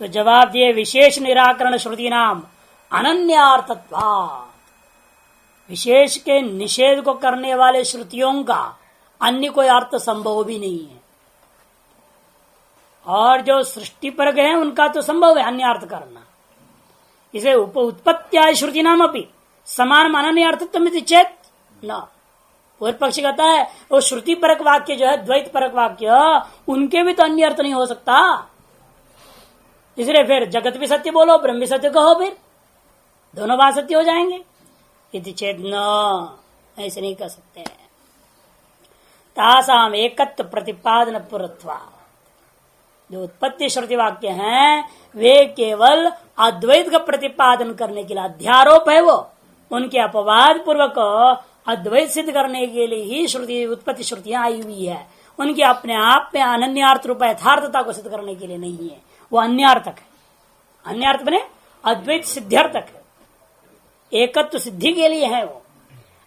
तो जवाब दिए विशेष निराकरण श्रुति नाम अनन्यार्थत्वा, विशेष के निषेध को करने वाले श्रुतियों का अन्य कोई अर्थ संभव भी नहीं है। और जो सृष्टि परक है उनका तो संभव है अन्य अर्थ करना। इसे उत्पत्त्या श्रुति नाम अपनी समान अनन्य अर्थत्व चेत न। पूर्व पक्षी कहता है वो श्रुति परक वाक्य जो है द्वैत परक वाक्य उनके भी तो अन्य अर्थ नहीं हो सकता। इसलिए फिर जगत भी सत्य बोलो ब्रह्म भी सत्य कहो, फिर दोनों बात सत्य हो जाएंगे। यदि चेत न, ऐसे नहीं कर सकते। तासाम एकत्व प्रतिपादन पुरत्वा, जो उत्पत्ति श्रुति वाक्य हैं वे केवल अद्वैत का प्रतिपादन करने के लिए अध्यारोप है। वो उनके अपवाद पूर्वक अद्वैत सिद्ध करने के लिए ही श्रुति उत्पत्ति श्रुतियां आई हुई है। उनके अपने आप में अनन्यार्थ रूप यथार्थता को सिद्ध करने के लिए नहीं है, वो अन्यार्थक है। अन्यार्थ बने अद्वैत सिद्ध्यर्थक है, एकत्व सिद्धि के लिए है वो।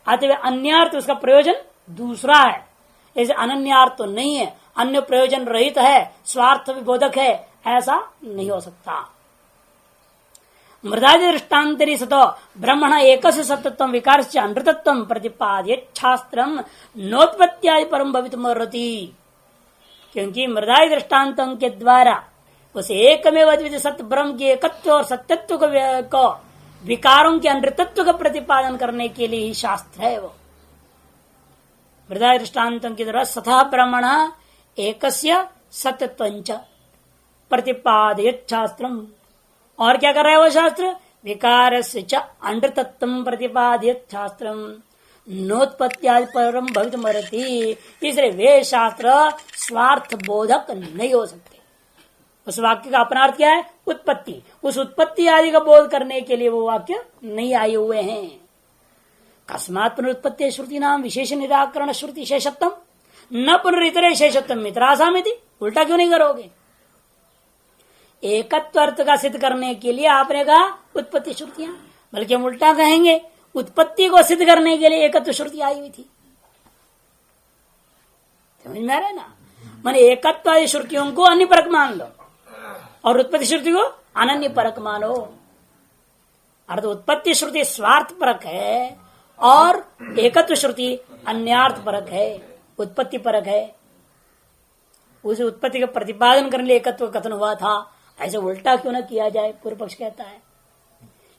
अतः अन्यार्थ उसका प्रयोजन दूसरा है। ऐसे अनन्यार्थ तो नहीं है, अन्य प्रयोजन रहित है, स्वार्थ विबोधक है, ऐसा नहीं हो सकता। मृदादि दृष्टान्तरी सतो ब्रह्मण एकस्य सत्यत्व विकार से अनृतत्व प्रतिपाद्य शास्त्रम नोत्पत्त्यादि परम भवितुमर्हति। क्योंकि मृदादि दृष्टान्तों के द्वारा उस एकमेव अद्वितीय सत्य ब्रह्म के एकत्व और सत्यत्व को विकारों के अनृतत्व का प्रतिपादन करने के लिए ही शास्त्र है। वो मृदादि दृष्टान्तों के द्वारा सतः ब्रह्मण एकस्य सत्यत्वंच प्रतिपादयत् शास्त्रम। और क्या कर रहा है वो शास्त्र? विकारस्य च अनृतत्वं प्रतिपादयत् शास्त्रम नोत्पत्त्यादि परम भवितुमर्हति। इसलिए वे शास्त्र स्वार्थ बोधक नहीं हो सकते। उस वाक्य का अपना अर्थ क्या है? उत्पत्ति। उस उत्पत्ति आदि का बोध करने के लिए वो वाक्य नहीं आए हुए हैं। कस्मात् पुनरुत्पत्ति श्रुति नाम विशेष निराकरण श्रुति शेषत्वम न पुनरितरे शेषत्वम मित्रासामिति। उल्टा क्यों नहीं करोगे? एकत्व अर्थ का सिद्ध करने के लिए आपने कहा उत्पत्ति श्रुतियां, बल्कि हम उल्टा कहेंगे उत्पत्ति को सिद्ध करने के लिए एकत्व श्रुति आई हुई थी। समझ में आ रहा है ना? माने एकत्व आदि श्रुतियों को अन्य परक मान लो और उत्पत्ति श्रुति को अनन्य परक मानो। अर्थ उत्पत्ति श्रुति स्वार्थ परक है और एकत्व श्रुति अन्यार्थ परक है, उत्पत्ति परक है। उस उत्पत्ति का प्रतिपादन करने लिए एकत्व कथन हुआ था, ऐसे उल्टा क्यों न किया जाए? पूर्व पक्ष कहता है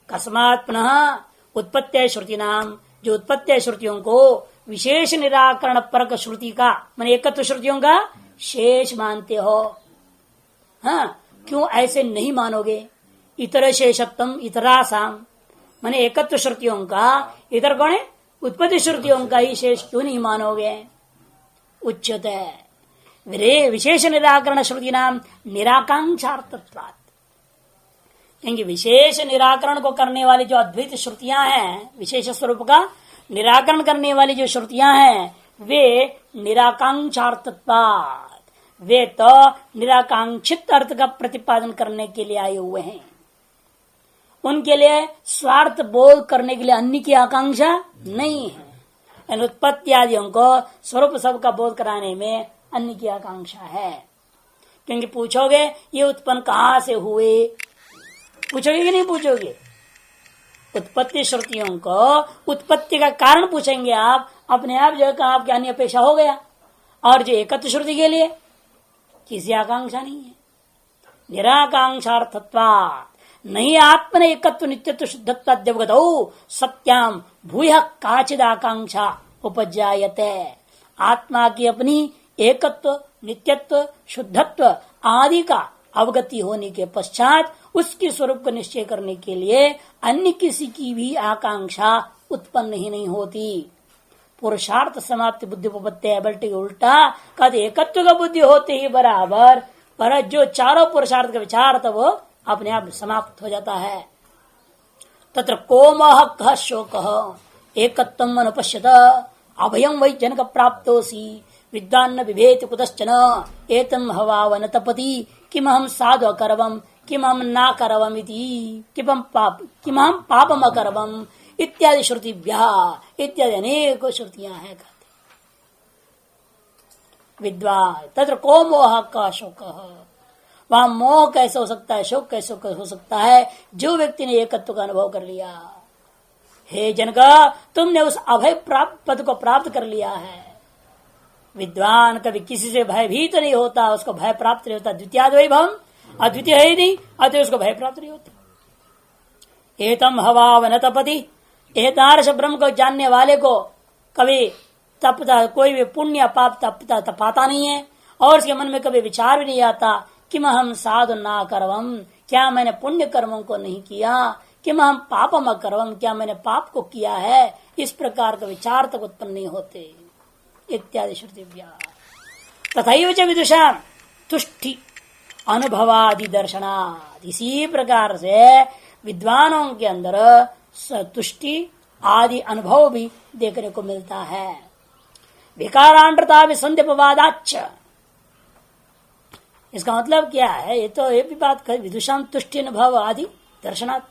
कस्मात् पुनः उत्पत्ति श्रुति नाम, जो उत्पत्ति श्रुतियों को विशेष निराकरण परक श्रुति का माने एकत्व श्रुतियों का शेष मानते हो। हाँ, क्यों ऐसे नहीं मानोगे? इतर शेषत्वम इतरासाम, माने एकत्व श्रुतियों का इतर कौन है? उत्पत्ति श्रुतियों का ही शेष क्यों नहीं मानोगे? उच्यते विशेष निराकरण श्रुति नाम निराकांक्षार्थत्वात्। क्योंकि विशेष निराकरण को करने वाली जो अद्वैत श्रुतियां हैं, विशेष स्वरूप का निराकरण करने वाली जो श्रुतियां हैं, वे निराकांक्षार्थत्वात्, वे तो निराकांक्षित अर्थ का प्रतिपादन करने के लिए आए हुए हैं। उनके लिए स्वार्थ बोध करने के लिए अन्य की आकांक्षा नहीं है। उत्पत्ति आदियों को स्वरूप सब का बोध कराने में अन्य की आकांक्षा है। क्योंकि पूछोगे ये उत्पन्न कहाँ से हुए, पूछोगे कि नहीं पूछोगे? उत्पत्ति श्रुतियों को उत्पत्ति का कारण पूछेंगे आप, अपने आप जो है आपकी अन्य अपेक्षा हो गया। और जो एकत्व श्रुति के लिए किसी आकांक्षा नहीं है। निराकांक्षार्थत्वात् नहीं आत्मन एकत्व नित्यत्व शुद्धत्वाद्यवगतौ सत्याम भूय काचिद आकांक्षा उपजायते। आत्मा की अपनी एकत्व नित्यत्व शुद्धत्व आदि का अवगति होने के पश्चात उसके स्वरूप का निश्चय करने के लिए अन्य किसी की भी आकांक्षा उत्पन्न ही नहीं होती। पुरुषार्थ समाप्ति बुद्धि उपपत्ति बल्कि उल्टा कहते एकत्व का बुद्धि होते ही बराबर पर जो चारों पुरुषार्थ का विचार था वो अपने आप समाप्त हो जाता है। तत्र को मोह कह शोक एकत्वम अनुपश्यत अभयम वै जनक प्राप्तोसी विद्वान्न विभेति कुतश्चन एतम हवावन तपति किम हम साधु अकरवम किम हम ना करवम इति किम हम पापम अकरवम इत्यादि श्रुतिभ्यः इत्यादि अनेक श्रुतियां हैं। विद्वान तत्र को मोह का शोक वहां मोह कैसे हो सकता है, शोक कैसे हो सकता है, जो व्यक्ति ने एकत्व का अनुभव कर लिया। हे जनक, तुमने उस अभय प्राप्त पद को प्राप्त कर लिया है। विद्वान कभी किसी से भयभीत नहीं होता, उसको भय प्राप्त नहीं होता। द्वितीयाद्वैभवम, अद्वितीय है ही नहीं, अतः उसको भय प्राप्त नहीं होता। एतम हवा वनतपति, एतादृश ब्रह्म को जानने वाले को कभी तपता, कोई भी पुण्य पाप तपाता नहीं है, और उसके मन में कभी विचार भी नहीं आता कि मैं हम साधु ना करवम, क्या मैंने पुण्य कर्मों को नहीं किया, कि मैं हम पापम अकरवम, क्या मैंने पाप को किया है। इस प्रकार का विचार तक उत्पन्न नहीं होते इत्यादि श्रुतिभ्या। तथैव च विदुषाम तुष्टि अनुभवादि दर्शनाद, इसी प्रकार से विद्वानों के अंदर तुष्टि आदि अनुभव भी देखने को मिलता है। विकारांतरता विसंध्यपवादाच्च, इसका मतलब क्या है, ये तो ये भी बात कर, विदुषाम तुष्टि अनुभव आदि दर्शनात्,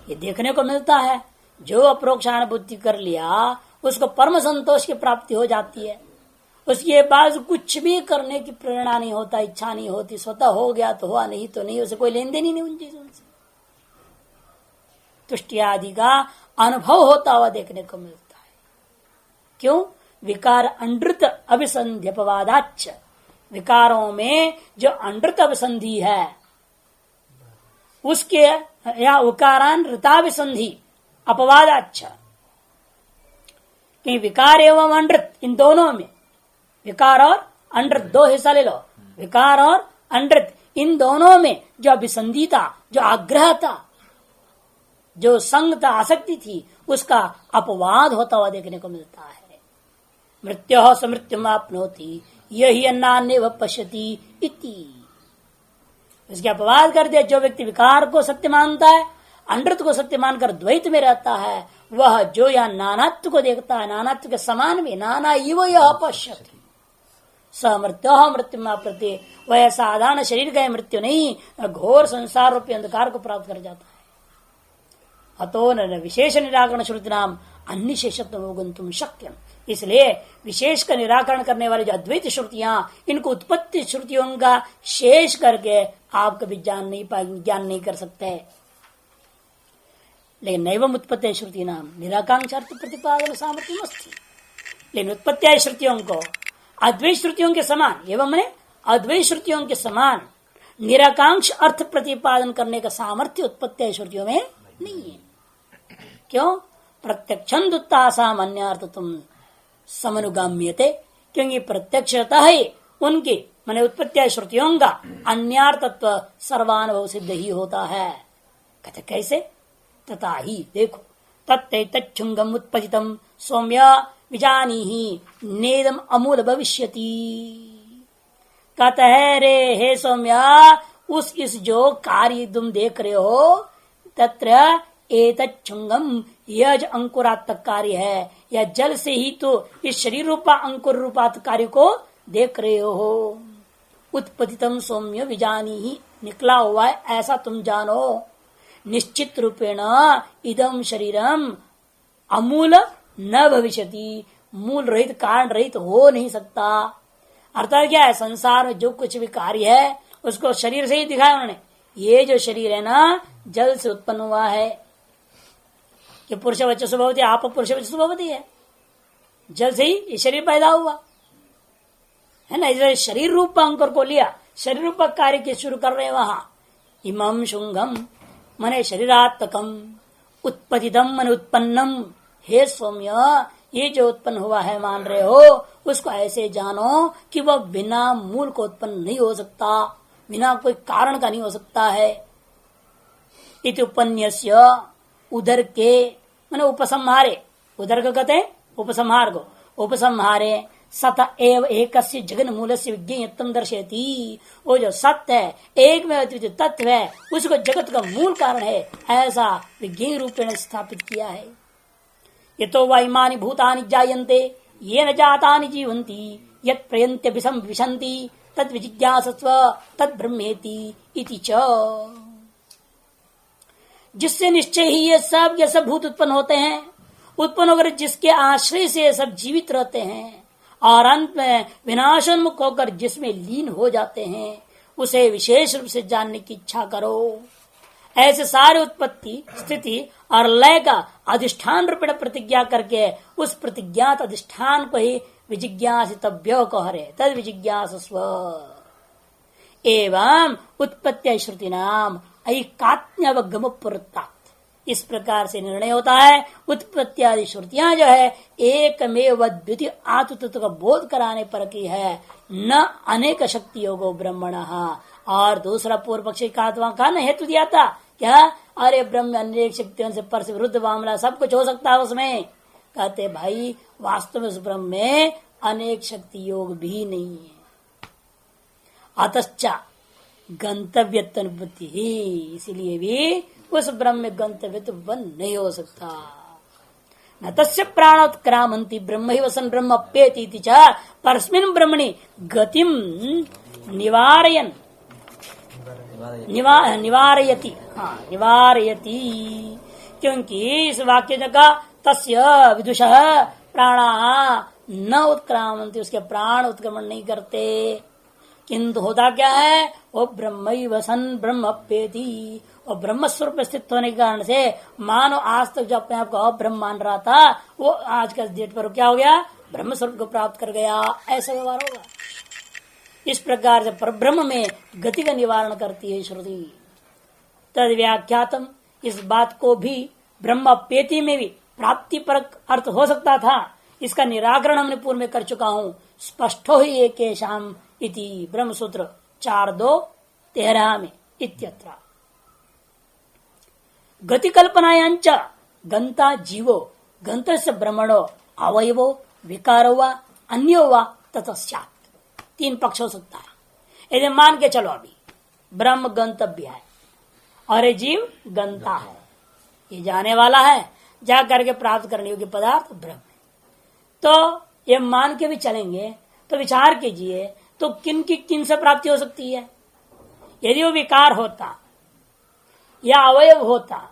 ये देखने को मिलता है। जो अप्रोक्षानुभूति कर लिया उसको परम संतोष की प्राप्ति हो जाती है। उसके बाद कुछ भी करने की प्रेरणा नहीं होता, इच्छा नहीं होती, स्वतः हो गया तो हुआ, नहीं तो नहीं, उसे कोई लेन देन ही नहीं उन चीजों से। तुष्टि आदि का अनुभव होता हुआ देखने को मिलता है। क्यों? विकार अनृत अभिसंध्यपवादाच्च, विकारों में जो अनृत अभिसंधि है उसके, या विकारान ऋताभिसंधि अपवादाच्च, कि विकार एवं अनृत इन दोनों में, विकार और अनृत दो हिस्सा ले लो, विकार और अनृत इन दोनों में जो अभिसंधि था, जो आग्रह था, जो संग था, आसक्ति थी, उसका अपवाद होता हुआ देखने को मिलता है। मृत्यो समृत्युमाप्नोति यही अन्नान्य पश्यति इति, इसके अपवाद कर दिया। जो व्यक्ति विकार को सत्य मानता है, अनृत को सत्य मानकर द्वैत में रहता है, वह जो यह नानात्व को देखता है, नानात्व के समान भी, नाना इव यह पश्यति समृत्यो मृत्युमाप्नोति, वह साधारण शरीर का मृत्यु नहीं, घोर संसार रूपी अंधकार को प्राप्त कर जाता है। अतो न विशेष निराकरण श्रुति नाम अन्यशेषत्व अवगंतुम शक्यम, इसलिए विशेष का निराकरण करने वाले जो अद्वैत श्रुतियां, इनको उत्पत्ति श्रुतियों का शेष करके आप कभी जान नहीं पाएंगे, ज्ञान नहीं कर सकते। लेकिन नैवम उत्पत्ति श्रुति नाम निराकांक्षार्थ प्रतिपादन सामर्थ्य अस्ति, लेकिन उत्पत्ति श्रुतियों को अद्वैत श्रुतियों के समान, एवं मैंने अद्वैत श्रुतियों के समान निराकांक्ष अर्थ प्रतिपादन करने का सामर्थ्य उत्पत्ति श्रुतियों में नहीं है। क्यों? प्रत्यक्षं दुत्तासाम अन्यार्थ तुम समनुगाम्यते, क्योंकि प्रत्यक्षता ही उनकी माने उत्पत्ति श्रुतियों का अन्यार्थत्व सर्वानुभव सिद्ध ही होता है। कहते कैसे? तथा ही देखो, तत्तुंगम उत्पतितम सौम्य विजानीहि नेदम अमूल भविष्यति। कहता है रे हे सौम्या, उस इस जो कार्य तुम देख रहे हो, तत्र एतच्छुंगम, यह जो अंकुरात्मक कार्य है, या जल से ही तो इस शरीर रूपा अंकुर रूपात्मक कार्य को देख रहे हो। उत्पतितम सौम्य विजानीहि, निकला हुआ है ऐसा तुम जानो। निश्चित रूपेण इदम शरीरम अमूल न भविष्यति, मूल रहित कारण रहित हो नहीं सकता। अर्थात क्या है? संसार में जो कुछ भी कार्य है उसको शरीर से ही दिखाया उन्होंने। ये जो शरीर है ना, जल से उत्पन्न हुआ है। कि पुरुष बच्चे स्वभावती, आप पुरुष बच्चे स्वभावती है, जल से ही ये शरीर पैदा हुआ है ना। इसलिए शरीर रूप अंकुर को लिया, शरीर रूप कार्य के शुरू कर रहे हैं वहां। इमम शुंगम मने शरीरात्मकम, उत्पतितम मन उत्पन्नम। हे सौम्य, ये जो उत्पन्न हुआ है मान रहे हो, उसको ऐसे जानो कि वह बिना मूल को उत्पन्न नहीं हो सकता, बिना कोई कारण का नहीं हो सकता है। इति उपन्यस्य, उदर के माने उपसंहारे, उदर को कहते हैं उपसंहार को, उपसंहारे सत एव एकस्य जगन मूलस्य विज्ञेयत्वं दर्शयति। वो जो सत्य है, एक में अद्वितीय तत्व है, उसको जगत का मूल कारण है, ऐसा विज्ञेय रूपेण स्थापित किया है। यतो वा इमानि भूतानि जायन्ते येन जातानि जीवन्ति यत् प्रयन्त्य विशन्ति तद् विजिज्ञासस्व तद् ब्रह्मेति इति च। जिससे निश्चय ही ये सब भूत उत्पन्न होते हैं, उत्पन्न होकर जिसके आश्रय से ये सब जीवित रहते हैं और अंत में विनाशोन्मुख होकर जिसमें लीन हो जाते हैं, उसे विशेष रूप से जानने की इच्छा करो। ऐसे सारे उत्पत्ति, स्थिति और लय का अधिष्ठान रूपेण प्रतिज्ञा करके उस प्रतिज्ञात अधिष्ठान को ही विजिज्ञासितव्य कहरे तद विजिज्ञासस्व। एवं उत्पत्ति श्रुति नाम ऐकात्म्यवगम पुरता। इस प्रकार से निर्णय होता है उत्पत्ति आदि श्रुतियां जो है एकमेव द्वितीय आत्म तत्व का बोध कराने पर की है, न अनेक शक्ति योगो ब्रह्मण। और दूसरा पूर्व पक्षी का न हेतु दिया था क्या, अरे ब्रह्म अनेक शक्तियों से पर से विरुद्ध मामला सब कुछ हो सकता है उसमें। कहते भाई वास्तव में उस ब्रह्म में अनेक शक्ति योग भी नहीं है। अतश्च गंतव्य अनुभूति ही, इसीलिए भी उस ब्रह्म में गंतव्य तो बन नहीं हो सकता। न तस्य प्राणोत्क्रामंति ब्रह्म ही वसन ब्रह्म अप्येति च परस्मिन् ब्रह्मणि गतिम निवारयन निवारयति। हाँ, निवारयति, क्योंकि इस वाक्य का तस्य विदुषः प्राणा न उत्क्रामंति, उसके प्राण उत्क्रमण नहीं करते। किंतु होता क्या है, वो ब्रह्म ही वसन ब्रह्म अप्येति, और ब्रह्म स्वरूप स्थित होने के कारण से मानो आज तक जो अपने आप को ब्रह्म मान रहा था वो आज का डेट पर क्या हो गया, ब्रह्म स्वरूप को प्राप्त कर गया। ऐसा व्यवहार होगा। इस प्रकार से परब्रह्म में गति का निवारण करती है श्रुति। तद व्याख्यातम, इस बात को भी ब्रह्म अप्येति में भी प्राप्ति परक अर्थ हो सकता था, इसका निराकरण हमने पूर्व में कर चुका हूं। स्पष्टो ही एकेशाम इति ब्रह्मसूत्र 4.2.13 में इत्यत्र। गति कल्पनायांच गंता जीवो गंतस्य ब्रह्मणो अवयवो विकारो वा अन्यो वा ततस्यात्। 3 पक्ष हो सकता है। यदि मान के चलो अभी ब्रह्म गंतव्य है और ये जीव गंता है, ये जाने वाला है, जा करके प्राप्त करने योग्य पदार्थ ब्रह्म है, तो ये मान के भी चलेंगे तो विचार कीजिए तो किन से प्राप्ति हो सकती है। यदि वो विकार होता या अवयव होता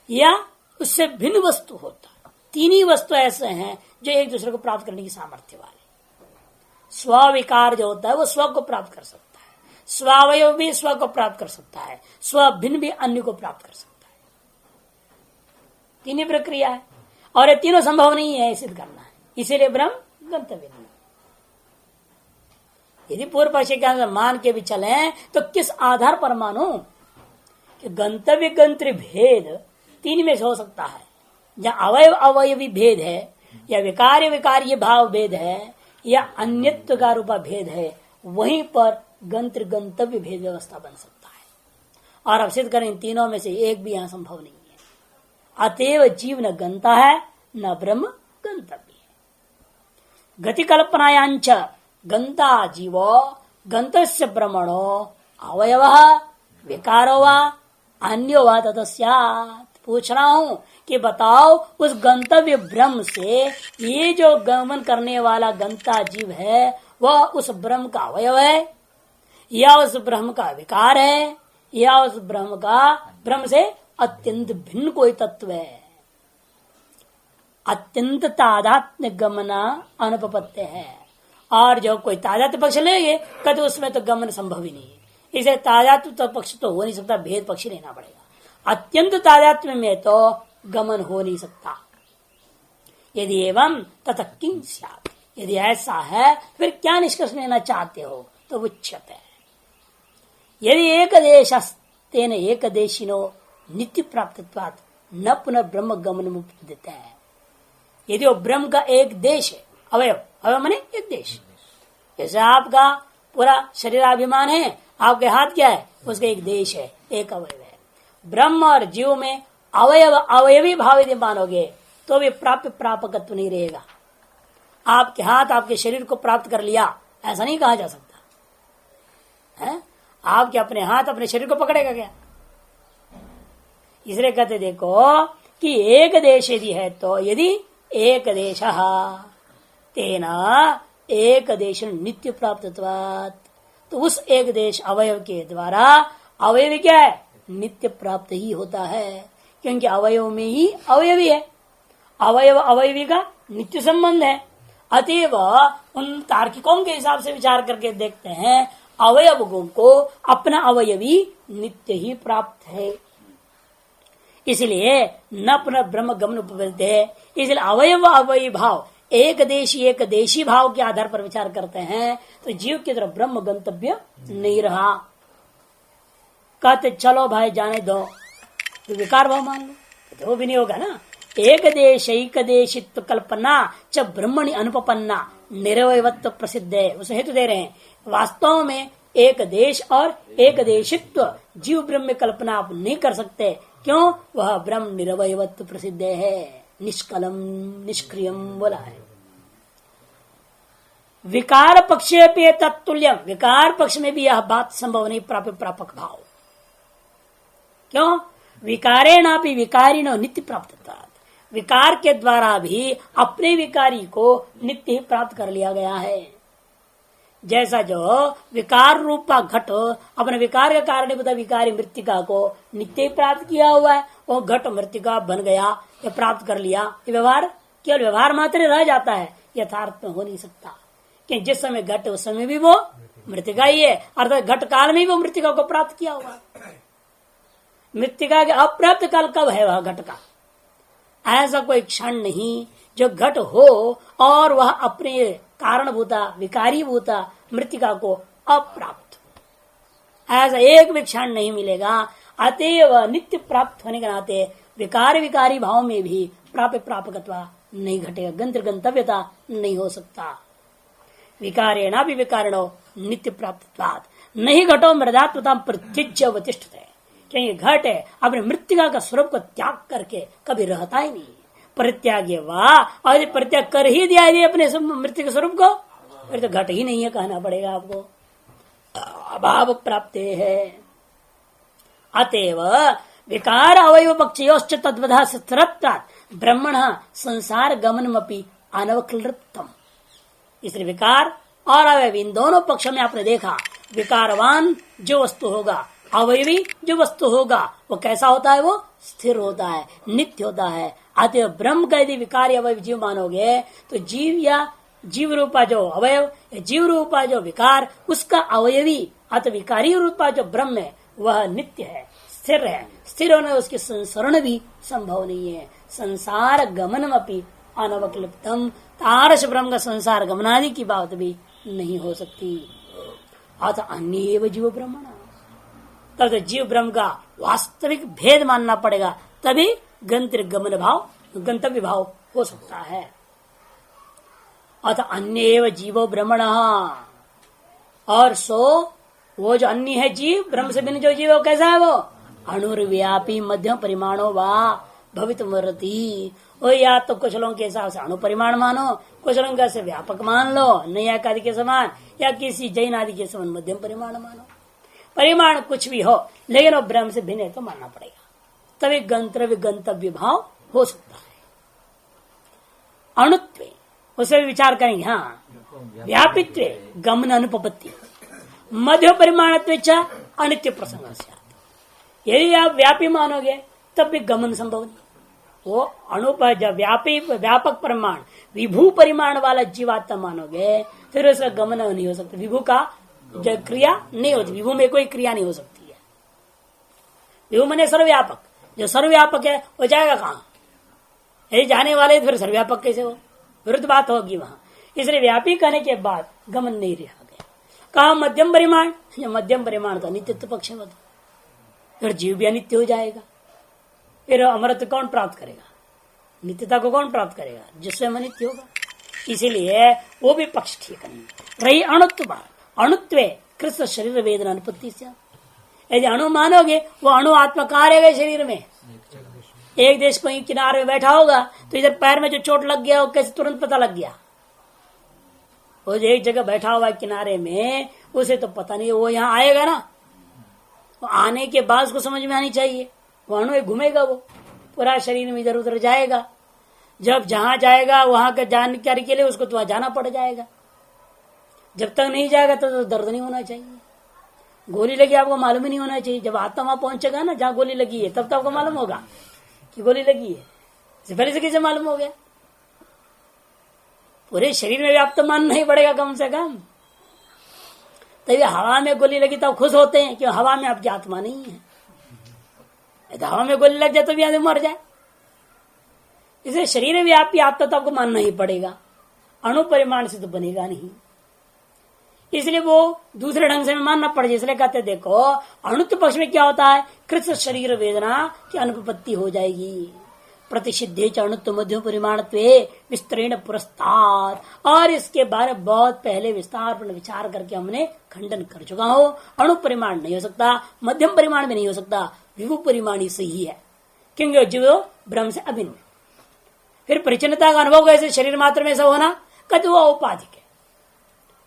या उससे भिन्न वस्तु होता, 3 ही वस्तु ऐसे हैं जो एक दूसरे को प्राप्त करने की सामर्थ्य वाले। स्विकार जो होता है वो स्व को प्राप्त कर सकता है, स्वावयव भी स्व को प्राप्त कर सकता है, स्व भिन्न भी अन्य को प्राप्त कर सकता है। 3 ही प्रक्रिया है और ये तीनों संभव नहीं है सिद्ध करना है, इसीलिए ब्रह्म गंतव्य नहीं। यदि पूर्व पक्षी के अंदर मान के भी चले तो किस आधार पर मानो कि गंतव्य गंतव्य भेद 3 में से हो सकता है, जहां अवयव अवयवी भेद है या विकार्य विकार्य भाव भेद है या अन्यत्व का रूपा भेद है, वहीं पर गंत्र गंतव्य भेद व्यवस्था बन सकता है। और अब सिद्ध करें इन तीनों में से एक भी यहां संभव नहीं है। अतएव जीव न गंता है न ब्रह्म गंतव्य है। गति कल्पनायांच गंता जीवो गंतस्य ब्रह्मणो अवयव विकारो वा अन्यो वा ततस्यात्। पूछ रहा हूं कि बताओ उस गंतव्य ब्रह्म से ये जो गमन करने वाला गंता जीव है वह उस ब्रह्म का अवयव है या उस ब्रह्म का विकार है या उस ब्रह्म से अत्यंत भिन्न कोई तत्व है। अत्यंत तादात्म्य गमना अनुपपत्ति है। और जो कोई तादात्म्य पक्ष लेंगे कहते उसमें तो गमन संभव ही नहीं है, इसे तादात्म्य पक्ष तो हो नहीं सकता, भेद पक्ष लेना पड़ेगा। अत्यंत तादात्म्य में तो गमन हो नहीं सकता। यदि एवं तथा किं स्यात्, यदि ऐसा है फिर क्या निष्कर्ष लेना चाहते हो तो उच्यते है। यदि एक देश तेन एक देशिनो नित्य प्राप्तत्वात् न पुनः ब्रह्म गमन मुक्त देता है। यदि वो ब्रह्म का एक देश है, अवयव अवयव माने एक देश, जैसे आपका पूरा शरीराभिमान है, आपके हाथ क्या है, उसका एक देश है, एक अवयव है। ब्रह्म और जीव में अवयव अवयवी भाव यदि मानोगे तो भी प्राप्य प्रापकत्व नहीं रहेगा। आपके हाथ आपके शरीर को प्राप्त कर लिया ऐसा नहीं कहा जा सकता है। आपके अपने हाथ अपने शरीर को पकड़ेगा क्या? इसलिए कहते देखो कि एक देश यदि है तो यदि एक देश तेना एक देश नित्य प्राप्तत्वात्, तो उस एक देश अवयव के द्वारा अवयव क्या है, नित्य प्राप्त ही होता है, क्योंकि अवयव में ही अवयवी है, अवयव अवयवी का नित्य संबंध है। अतएव उन तार्किकों के हिसाब से विचार करके देखते हैं अवयवों को अपना अवयवी नित्य ही प्राप्त है। इसलिए न पुनः ब्रह्म गमन उपलब्ध है। इसलिए अवयव अवयवी भाव एक देशी भाव के आधार पर विचार करते हैं तो जीव की तरफ ब्रह्म गंतव्य नहीं रहा। कहते चलो भाई जाने दो, तो विकार भाव मान लो, तो वो भी नहीं होगा ना। एक देशित्व कल्पना च ब्रह्मणि अनुपन्ना निरवयवत्व प्रसिद्ध है। उसे हेतु दे रहे हैं, वास्तव में एक देश और एक देशित्व जीव ब्रह्म में कल्पना आप नहीं कर सकते। क्यों? वह ब्रह्म निरवयवत्व प्रसिद्ध है, निष्कलम निष्क्रियम बोला है। विकार पक्षे पे तत्तुल्यम, विकार पक्ष में भी यह बात संभव नहीं, प्रापक भाव। क्यों? विकारेणापि विकारिणो नित्य प्राप्त, विकार के द्वारा भी अपने विकारी को नित्य ही प्राप्त कर लिया गया है। जैसा जो विकार रूपा घट अपने विकार के कारण बता विकारी मृतिका को नित्य ही प्राप्त किया हुआ है, वो घट मृतिका बन गया, ये प्राप्त कर लिया। ये व्यवहार केवल व्यवहार मात्र रह जाता है, यथार्थ में हो नहीं सकता। कि जिस समय घट उस समय भी वो मृतिका ही है, अर्थात घट काल में भी वो मृतिका को प्राप्त किया हुआ। मृतिका के अप्राप्त काल कब है? वह घट का ऐसा कोई क्षण नहीं जो घट हो और वह अपने कारणभूता विकारी भूता मृतिका को अप्राप्त, ऐसा एक भी क्षण नहीं मिलेगा। अतएव नित्य प्राप्त होने के नाते विकारी भाव में भी प्रापकत्वा नहीं घटेगा, गंतव्यता नहीं हो सकता। विकारेणा भी विकारणो नित्य प्राप्तत्वात् नहीं घटो मृदात्मता प्रत्यज्य अवतिष्ठते। क्योंकि घट है अपने मृतिका का स्वरूप को त्याग करके कभी रहता ही नहीं। परित्याग वाह, और परित्याग कर ही दिया है अपने मृत्यु के स्वरूप को, फिर तो घट ही नहीं है कहना पड़ेगा आपको, अभाव प्राप्त है। अतएव विकार अवयव पक्षयोश्च तद्वधा स्थिरत्वात् ब्रह्मण संसार गमनमपि अनवक्लृप्तम। इसलिए विकार और अवयव इन दोनों पक्षों में आपने देखा, विकारवान जो वस्तु होगा, अवयवी जो वस्तु होगा, वो कैसा होता है? वो स्थिर होता है, नित्य होता है। अतः ब्रह्म का यदि विकारी अवयव जीव मानोगे तो जीव या जीव रूपा जो अवयव, जीव रूपा जो विकार, उसका अवयवी अतः विकारी रूपा जो ब्रह्म है वह नित्य है, स्थिर है। स्थिर होने उसकी संसरण भी संभव नहीं है। संसार गमनम अपनी अनवक्लिप्तम, तारस ब्रह्म का संसार गमनादि की बात भी नहीं हो सकती। अतः अन्य जीव ब्रह्मण, तब तो जीव ब्रह्म का वास्तविक भेद मानना पड़ेगा, तभी गंतव्य भाव हो सकता है। अतः अन्य जीवो ब्रह्मण, और सो वो जो अन्य है जीव, ब्रह्म से भिन्न जो जीव है कैसा है? वो अणुर्व्यापी मध्यम परिमाणो वा भवितुमर्हति। वो या तो कुछ लोगों के हिसाब से अणु परिमाण मानो, कुछ लोगों के व्यापक मान लो नैयायिक आदि के समान, या किसी जैन आदि के समान मध्यम परिमाण मानो। परिमाण कुछ भी हो, लेकिन वो ब्रह्म से भिन्न है तो मानना पड़ेगा, तभी गंतव्य भाव हो सकता है। अणुत्व उसे भी विचार करेंगे। हाँ, व्यापित्व गमन अनुपपत्ति, मध्य परिमाणत्व अनित्य प्रसंग से। यदि आप व्यापी मानोगे तब भी गमन संभव नहीं। वो व्यापक परिमाण विभू परिमाण वाला जीवात्मा मानोगे फिर उसका गमन नहीं हो सकता। विभू का जो क्रिया नहीं होती, विभू में कोई क्रिया नहीं हो सकती है। विभू माने सर्वव्यापक, जो सर्वव्यापक है वो जाएगा कहाँ? यदि जाने वाले फिर सर्वव्यापक कैसे हो? विरुद्ध बात होगी वहां। इसलिए व्यापी कहने के बाद गमन नहीं रहा गया। कहा मध्यम परिमाण, मध्यम परिमाण तो नित्यत्व पक्ष में, फिर जीव भी अनित्य हो जाएगा। फिर अमरत्व कौन प्राप्त करेगा? नित्यता को कौन प्राप्त करेगा? जिससे अनित्य होगा। इसीलिए वो भी पक्ष ठीक नहीं। रही अणुत्व, अणुत्व कृष्ण शरीर वेदना अनुपत्ति से। यदि अणु मानोगे, वो अणु आत्मा कहाँ रहेगा शरीर में? एक देश कहीं किनारे में बैठा होगा तो इधर पैर में जो चोट लग गया वो कैसे तुरंत पता लग गया? वो जो एक जगह बैठा हुआ है किनारे में, उसे तो पता नहीं, वो यहाँ आएगा ना, वो आने के बाद उसको समझ में आनी चाहिए। वो अणु घूमेगा, वो पूरा शरीर में इधर उधर जाएगा। जब जहां जाएगा वहां का जानकारी के लिए उसको तो वहां जाना पड़ जाएगा। जब तक नहीं जाएगा तो दर्द नहीं होना चाहिए। गोली लगी आपको मालूम ही नहीं होना चाहिए। जब आत्मा वहां पहुंचेगा ना जहां गोली लगी है, तब तो आपको मालूम होगा कि गोली लगी है। इससे पहले से कैसे मालूम हो गया? पूरे शरीर में व्याप्त मानना ही पड़ेगा कम से कम। तभी हवा में गोली लगी तब खुश होते हैं क्यों? हवा में आपकी आत्मा नहीं है। तो हवा में गोली लग जाए तो भी आदमी मर जाए। इसलिए शरीर व्यापी आत्मा तो आपको मानना ही पड़ेगा, अणु परिमाण से तो बनेगा नहीं। इसलिए वो दूसरे ढंग से मानना पड़ जाए। इसलिए कहते देखो अणुत्व पक्ष में क्या होता है, कृत शरीर वेदना की अनुपत्ति हो जाएगी। प्रतिषिद्धे च अणुत्व मध्यम परिमाणत्वे विस्तरेण पुरस्ताद, और इसके बारे में बहुत पहले विस्तार पर विचार करके हमने खंडन कर चुका हो। अणु परिमाण नहीं हो सकता, मध्यम परिमाण में नहीं हो सकता, विभु परिमाण ही सही है, क्योंकि जीव ब्रह्म से अभिन्न। फिर परिचिन्नता का अनुभव कैसे शरीर मात्र में ऐसा होना, कहते वो औपाधिक है।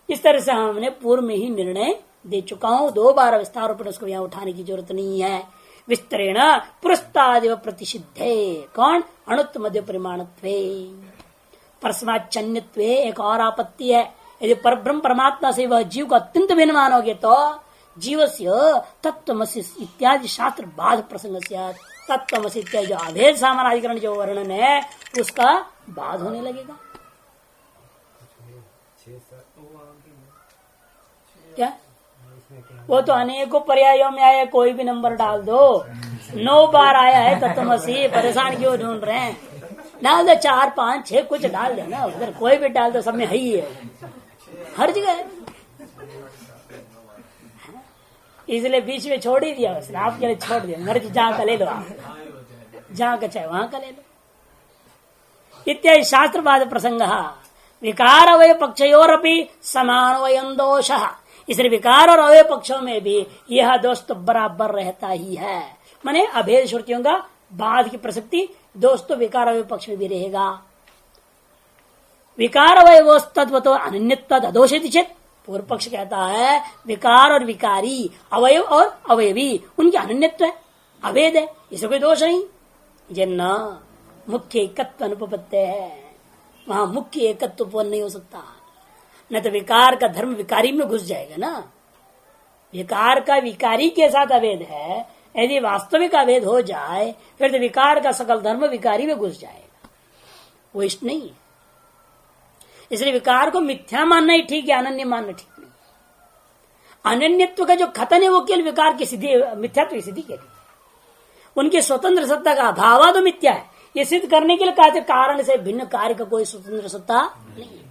इस तरह से हमने पूर्व में ही निर्णय दे चुका हूं, 2 बार विस्तार पर उसको यहाँ उठाने की जरूरत नहीं है। विस्तरेण पुरस्तादेव प्रतिषिद्धे, कौन? अणुत्व मध्य परिमाणत्वे परस्माचन्यत्वे। एक और आपत्ति है, यदि परब्रह्म परमात्मा से वह जीव को अत्यंत भिन्न मानोगे तो जीवस्य तत्त्वमसि इत्यादि शास्त्र बाध प्रसंग से तत्त्वमसि इत्यादि जो अभेद सामानाधिकरण जो वर्णन है उसका बाध होने लगेगा। क्या वो तो अनेकों पर्यायों में आया, कोई भी नंबर डाल दो। 9 बार आया है तत्त्वमसि, परेशान क्यों ढूंढ रहे हैं? डाल दो 4, 5, 6 कुछ डाल देना, उधर कोई भी डाल दो, सब में है ही है, हर जगह है। इसलिए बीच में छोड़ ही दिया, उसने आपके लिए छोड़ दिया, मर्जी जहां का ले लो, आप जहां का चाहे वहां का ले लो। इत्यादि शास्त्रवाद प्रसंग विकार अवय पक्षयोरपि समान वयम दोष। इसलिए विकार और अवय पक्षों में भी यह दोष तो बराबर रहता ही है। माने अभेद श्रुतियों का बाद की प्रसक्ति दोष तो विकार अवय पक्ष में भी रहेगा। विकार अवय तत्वतो अनन्यत्वाद अदोषित चेत, पूर्व पक्ष कहता है विकार और विकारी, अवयव और अवयवी उनकी अनन्यत्व है, अभेद है, इससे कोई दोष नहीं। जिन्ना मुख्य एकत्व अनुपत्य है, वहां मुख्य एकत्व पूर्ण नहीं हो सकता। न तो विकार का धर्म विकारी में घुस जाएगा ना, विकार का विकारी के साथ अभेद है, यदि वास्तविक अभेद हो जाए फिर तो विकार का सकल धर्म विकारी में घुस जाएगा, वो इष्ट नहीं है। इसलिए विकार को मिथ्या मानना ही ठीक है, अनन्य मानना ठीक नहीं। अनन्यत्व का जो खतन है वो केवल विकार की सिद्धि, मिथ्यात्व की सिद्धि के लिए, उनकी स्वतंत्र सत्ता का अभाव तो मिथ्या है। ये सिद्ध करने के लिए कहते कारण से भिन्न कार्य का कोई स्वतंत्र सत्ता नहीं है।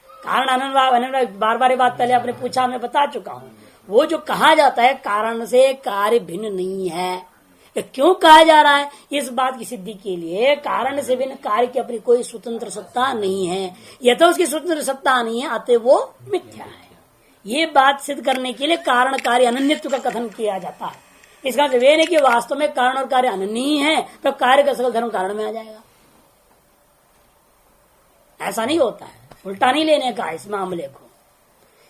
कारण अनन्य बार बार बात पहले आपने पूछा, मैं बता चुका हूं। वो जो कहा जाता है कारण से कार्य भिन्न नहीं है, क्यों कहा जा रहा है? इस बात की सिद्धि के लिए कारण से भिन्न कार्य की अपनी कोई स्वतंत्र सत्ता नहीं है, यह तो उसकी स्वतंत्र सत्ता नहीं है, अतः वो मिथ्या है। ये बात सिद्ध करने के लिए कारण कार्य अनन्यत्व का कथन किया जाता है। इसका वे नहीं कि वास्तव में कारण और कार्य अनन्य ही है तो कार्य का सकल धर्म कारण में आ जाएगा, ऐसा नहीं होता है। उल्टा नहीं लेने का इस मामले को।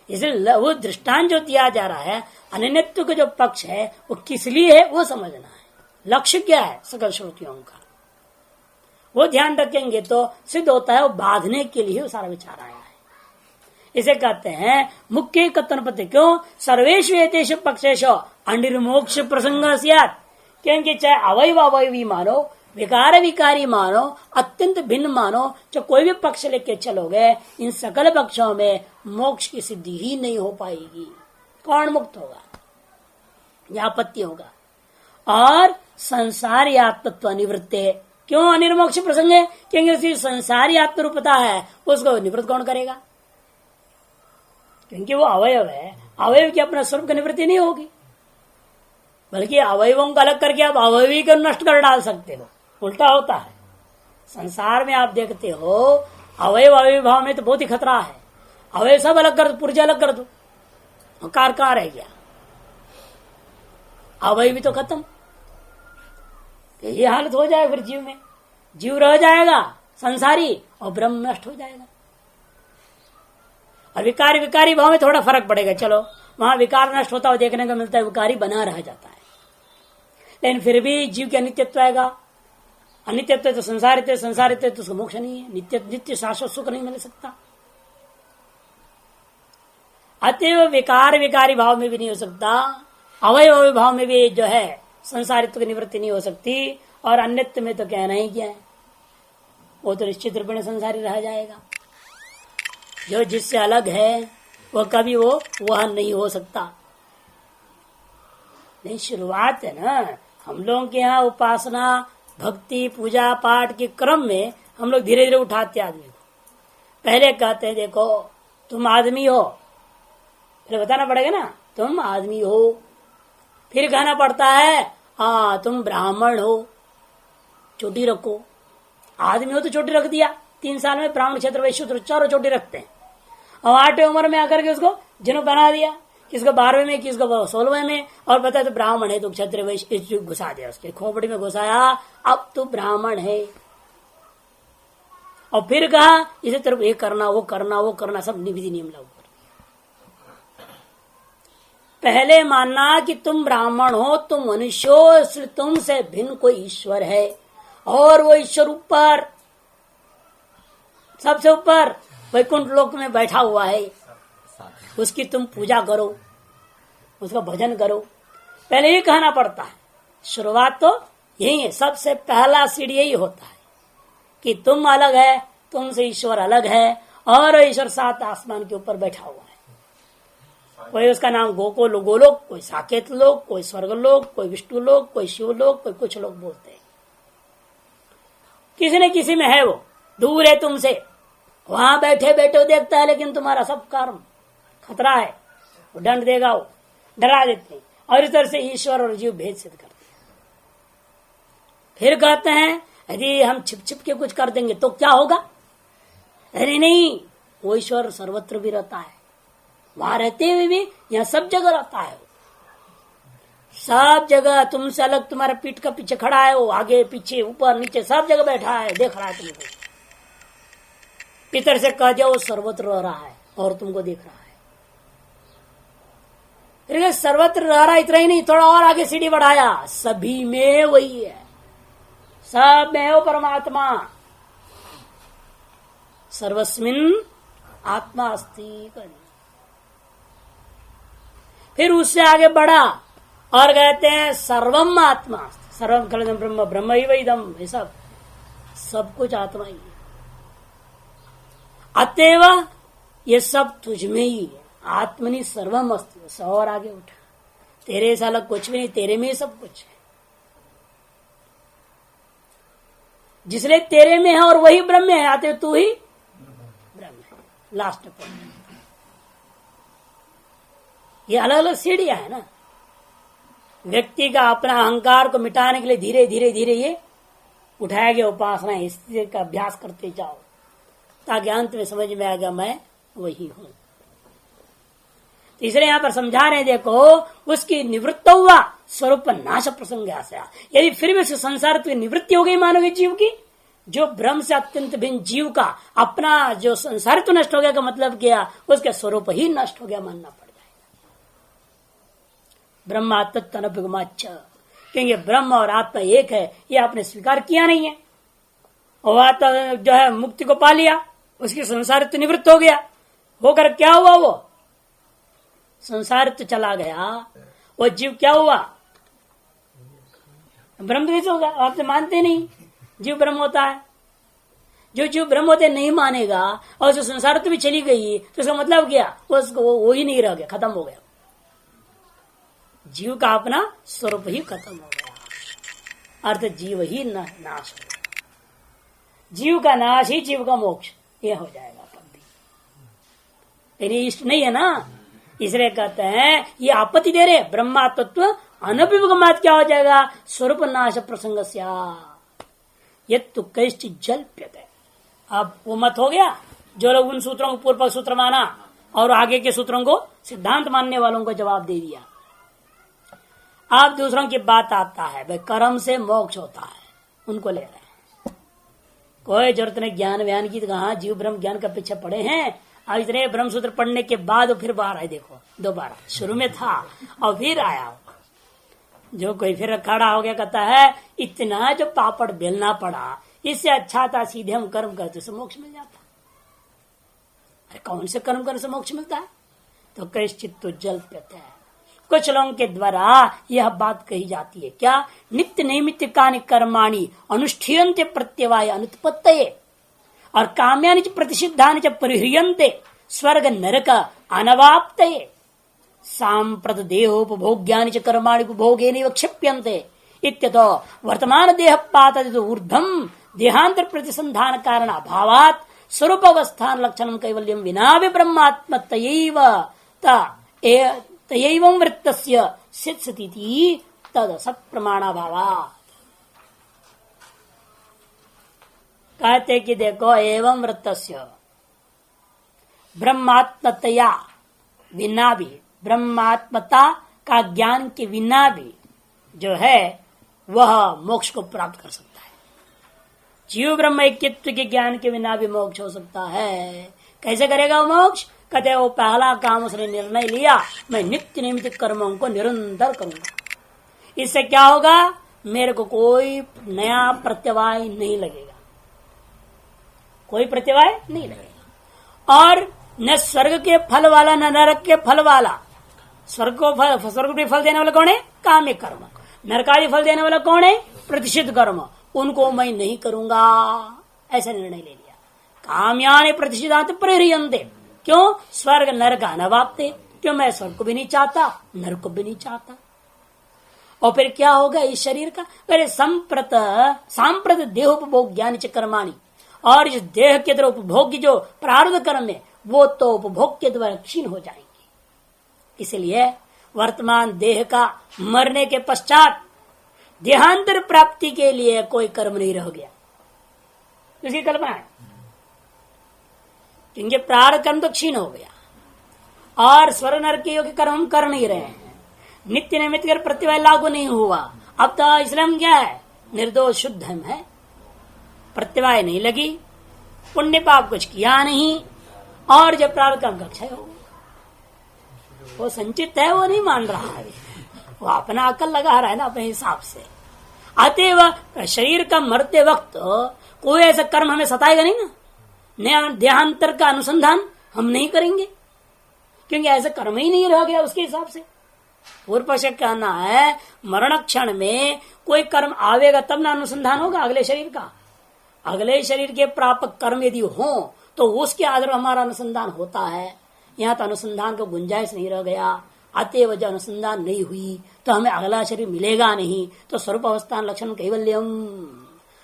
इसलिए वो दृष्टांत जो दिया जा रहा है अनन्यत्व का जो पक्ष है वो किस लिए है वो समझना है। लक्ष्य क्या है सकल श्रुतियों का, वो ध्यान रखेंगे तो सिद्ध होता है वो बांधने के लिए वो सारा विचार आया है। इसे कहते हैं मुख्य कथन पत्र। क्यों? सर्वेषु एतेषु पक्षेषु अनिर्मोक्ष प्रसंग स्यात्, क्योंकि चाहे अवयव अवयवी मानो, विकार विकारी मानो, अत्यंत भिन्न मानो, जो कोई भी पक्ष लेके चलोगे इन सकल पक्षों में मोक्ष की सिद्धि ही नहीं हो पाएगी। कौन मुक्त होगा? यह आपत्ति होगा। और संसारी आत्मत्व निवृत्ते, क्यों अनिर्मोक्ष प्रसंग है? क्योंकि उसकी संसारी आत्मरूपता है, उसको निवृत्त कौन करेगा? क्योंकि वो अवयव है, अवयव की अपना स्वरूप की निवृत्ति नहीं होगी, बल्कि अवयवों को अलग करके आप अवयवी को नष्ट कर डाल सकते हो। उल्टा होता है। संसार में आप देखते हो अवयव अवयव भाव में तो बहुत ही खतरा है। अवयव सब अलग कर दो, पुर्जा अलग कर दो, कार कहाँ रह गया? अवयव भी तो खत्म। ये हालत हो जाए फिर जीव में, जीव रह जाएगा संसारी और ब्रह्म नष्ट हो जाएगा। और विकारी भाव में थोड़ा फर्क पड़ेगा, चलो वहां विकार नष्ट होता हुआ देखने को मिलता है, विकारी बना रह जाता है, लेकिन फिर भी जीव की अनित्यत्व आएगा। अनित्यत्व तो संसारित्व तो उसको मोक्ष नहीं है, नित्य शाश्वत सुख नहीं मिल सकता। अतएव विकार विकारी भाव में भी नहीं हो सकता, अवयव भाव में भी जो है संसारित्व की निवृत्ति नहीं हो सकती, और अन्यत्व में तो कहना ही क्या है, वो तो निश्चित रूप में संसारी रह जाएगा। जो जिससे अलग है वो कभी वह नहीं हो सकता। नहीं, शुरुआत है ना, हम लोगों के यहाँ उपासना भक्ति पूजा पाठ के क्रम में हम लोग धीरे धीरे उठाते आदमी को। पहले कहते हैं देखो तुम आदमी हो, फिर बताना पड़ेगा ना तुम आदमी हो, फिर कहना पड़ता है हाँ तुम ब्राह्मण हो, चोटी रखो। आदमी हो तो चोटी रख दिया, 3 साल में ब्राह्मण क्षेत्र वैश्य शूद्र चारों चोटी रखते हैं। और 8वीं उम्र में आकर के उसको जनेऊ बना दिया, किसको 12वें में, किसको 16वें में, और पता है तो ब्राह्मण है तो क्षत्रिय वैश्य घुसा दिया, उसके खोपड़ी में घुसाया, अब तो ब्राह्मण है। और फिर कहा इसे तरफ ये करना वो करना वो करना, सब विधि नियम लागू कर। पहले मानना कि तुम ब्राह्मण हो, तुम मनुष्य हो, इसलिए तुमसे भिन्न कोई ईश्वर है, और वो ईश्वर ऊपर सबसे ऊपर वैकुंठ लोक में बैठा हुआ है, उसकी तुम पूजा करो, उसका भजन करो। पहले ये कहना पड़ता है। शुरुआत तो यही है, सबसे पहला सीढ़ी यही होता है कि तुम अलग है, तुमसे ईश्वर अलग है, और ईश्वर 7 आसमान के ऊपर बैठा हुआ है। कोई उसका नाम गोलोक, कोई साकेत लोक, कोई स्वर्ग लोक, कोई विष्णु लोक, कोई शिव लोक, कोई कुछ लोग बोलते हैं। किसी न किसी में है, वो दूर है तुमसे, वहां बैठे बैठे देखता है, लेकिन तुम्हारा सब कर्म खतरा है, वो दंड देगा, वो डरा देते हैं, और इस तरह से ईश्वर और जीव भेद सिद्ध करते हैं। फिर कहते हैं यदि हम छिप छिप के कुछ कर देंगे तो क्या होगा? अरे नहीं, वो ईश्वर सर्वत्र भी रहता है, वहां रहते हुए भी यहाँ सब जगह रहता है, सब जगह। तुमसे अलग तुम्हारे पीठ का पीछे खड़ा है, वो आगे पीछे ऊपर नीचे सब जगह बैठा है, देख रहा है तुमको। इधर से कह दिया वो सर्वत्र रह रहा है और तुमको देख रहा है। फिर सर्वत्र रह रहा, इतना ही नहीं, थोड़ा और आगे सीढ़ी बढ़ाया, सभी में वही है, सब में हो परमात्मा, सर्वस्मिन आत्मा अस्ति। फिर उससे आगे बढ़ा और कहते हैं सर्वम आत्मा, सर्वम खलदम ब्रह्म, ब्रह्म ही वैदम, ये सब कुछ आत्मा ही है। अतएव ये सब तुझ में ही है, आत्मनि सर्वम अस्ति। सब और आगे उठा, तेरे से अलग कुछ भी नहीं, तेरे में ही सब कुछ है, जिसलिए तेरे में है और वही ब्रह्म है, आते तू ही ब्रह्म है। लास्ट पॉइंट, ये अलग अलग सीढ़ियां है ना। व्यक्ति का अपना अहंकार को मिटाने के लिए धीरे धीरे धीरे ये उठाया गया उपासना, इससे का अभ्यास करते जाओ ताकि अंत में समझ में आएगा मैं वही हूं। तीसरे यहां पर समझा रहे, देखो उसकी निवृत्त हुआ स्वरूप नाश प्रसंग आशा। यदि फिर भी उस संसार की निवृत्ति हो गई मानोगे जीव की, जो ब्रह्म से अत्यंत भिन्न जीव का अपना जो संसार तो नष्ट हो गया का मतलब क्या, उसका स्वरूप ही नष्ट हो गया मानना पड़ जाएगा। ब्रह्मा तत्तनभिगमाच्च, क्योंकि ब्रह्म और आत्मा एक है, ये आपने स्वीकार किया नहीं है। और आत्मा जो है मुक्ति को पा लिया, उसकी संसारित्व निवृत्त हो गया, होकर क्या हुआ? वो संसारित्व चला गया, वो जीव क्या हुआ? ब्रह्म कैसे होगा? आप तो मानते नहीं जीव ब्रह्म होता है। जो जीव ब्रह्म होते नहीं मानेगा और जो संसारित्व भी चली गई तो उसका मतलब क्या? उसको वो ही नहीं रह गया, खत्म हो गया, जीव का अपना स्वरूप ही खत्म हो गया, अर्थ जीव ही नाश हो गया। जीव का नाश ही जीव का मोक्ष, ये हो जाएगा। तेरी इष्ट नहीं है ना, इसलिए कहते हैं ये आपत्ति दे रहे, ब्रह्मात्मत्व अनभिगमात क्या हो जाएगा? स्वरूप नाश प्रसंग ये तो कैश्चित जल्प्यते। अब वो मत हो गया जो लोग उन सूत्रों को पूर्व सूत्र माना और आगे के सूत्रों को सिद्धांत मानने वालों को जवाब दे दिया। अब दूसरों की बात आता है, भाई कर्म से मोक्ष होता है, उनको ले रहे हैं। कोई जरूरत नहीं ज्ञान व्यान की, तो कहा जीव ब्रह्म ज्ञान का पीछे पड़े हैं। अब इतने ब्रह्म सूत्र पढ़ने के बाद फिर बाहर आए, देखो दोबारा शुरू में था और फिर आया। जो कोई फिर खड़ा हो गया कहता है इतना जो पापड़ बेलना पड़ा, इससे अच्छा था सीधे हम कर्म करते से मोक्ष मिल जाता। अरे कौन से कर्म करने से मोक्ष मिलता है? तो कैश्चित तो जल्प्यते है। कुछ लोगों के द्वारा यह बात कही जाती है, क्या? नित्य नैमित्तिक कर्माणि अनुष्ठीयन्ते प्रत्यवाय अनुत्पत्तये और काम्यानि च प्रतिषिद्धानि च परिह्रियन्ते स्वर्ग नरक अनवाप्त सांप्रत देहोपभोग्यानि च कर्माणि उपभोगेनैव क्षिप्यन्ते इत्यतो वर्तमान देह पातदितो ऊर्ध्वं देहांतर प्रतिसंधान कारण अभावात् स्वरूप अवस्थान लक्षणं कैवल्यं विना भी ब्रह्मात्म तयैवं वृत्तस्य सिद्ध्यति तद सत्प्रमाणाभावात्। कहते कि देखो एवं वृत्तस्य ब्रह्मात्मतया विना भी, ब्रह्मात्मता का ज्ञान के बिना भी जो है वह मोक्ष को प्राप्त कर सकता है। जीव ब्रह्म ऐक्यत्व के ज्ञान के बिना भी मोक्ष हो सकता है। कैसे करेगा वो मोक्ष? कहते वो पहला काम उसने निर्णय लिया, मैं नित्य निमित्त कर्मों को निरंतर करूंगा। इससे क्या होगा? मेरे को कोई नया प्रत्यवाय नहीं लगेगा, कोई प्रत्यवाय नहीं लगेगा। और न स्वर्ग के फल वाला न नरक के फल वाला। स्वर्ग को फल देने वाला कौन है? काम्य कर्म। नरकादि फल देने वाला कौन है? प्रतिषिद्ध कर्म। उनको मैं नहीं करूंगा, ऐसा निर्णय ले लिया। काम्यानि प्रतिषिधांत प्रह्रियन्ते। क्यों? स्वर्ग नरक अनवाप्ते। क्यों? मैं स्वर्ग को भी नहीं चाहता, नरक को भी नहीं चाहता। और फिर क्या होगा इस शरीर का? पहले सांप्रत देहोपभोग ज्ञान च कर्माणि, और इस देह के द्वारा उपभोग की जो प्रारब्ध कर्म है वो तो उपभोग के द्वारा क्षीण हो जाएंगे। इसलिए वर्तमान देह का मरने के पश्चात देहांतर प्राप्ति के लिए कोई कर्म नहीं रह गया। इसकी कल्पना है, क्योंकि प्रारब्ध कर्म तो क्षीण हो गया और स्वर्ग नरक के योग्य कर्म हम कर नहीं रहे हैं। नित्य नैमित्तिक प्रतिभा लागू नहीं हुआ। अब तो इसलिए क्या है? निर्दोष शुद्ध हम है, प्रतिभा नहीं लगी, पुण्य पाप कुछ किया नहीं, और जब प्रारब्ध कर्म का क्षय हो गया। वो संचित है, वो नहीं मान रहा है, वो अपना अकल लगा रहा है ना अपने हिसाब से। अतएव शरीर का मरते वक्त कोई ऐसा कर्म हमें सताएगा नहीं ना, देहांतर का अनुसंधान हम नहीं करेंगे, क्योंकि ऐसा कर्म ही नहीं रह गया उसके हिसाब से। पूर्व पक्ष कहना है मरण क्षण में कोई कर्म आवेगा तब ना अनुसंधान होगा अगले शरीर का। अगले शरीर के प्रापक कर्म यदि हो तो उसके आधार हमारा अनुसंधान होता है। यहाँ तो अनुसंधान को गुंजाइश नहीं रह गया। अतएव जब अनुसंधान नहीं हुई तो हमें अगला शरीर मिलेगा नहीं। तो स्वरूप अवस्थान लक्षण कैवल्यम,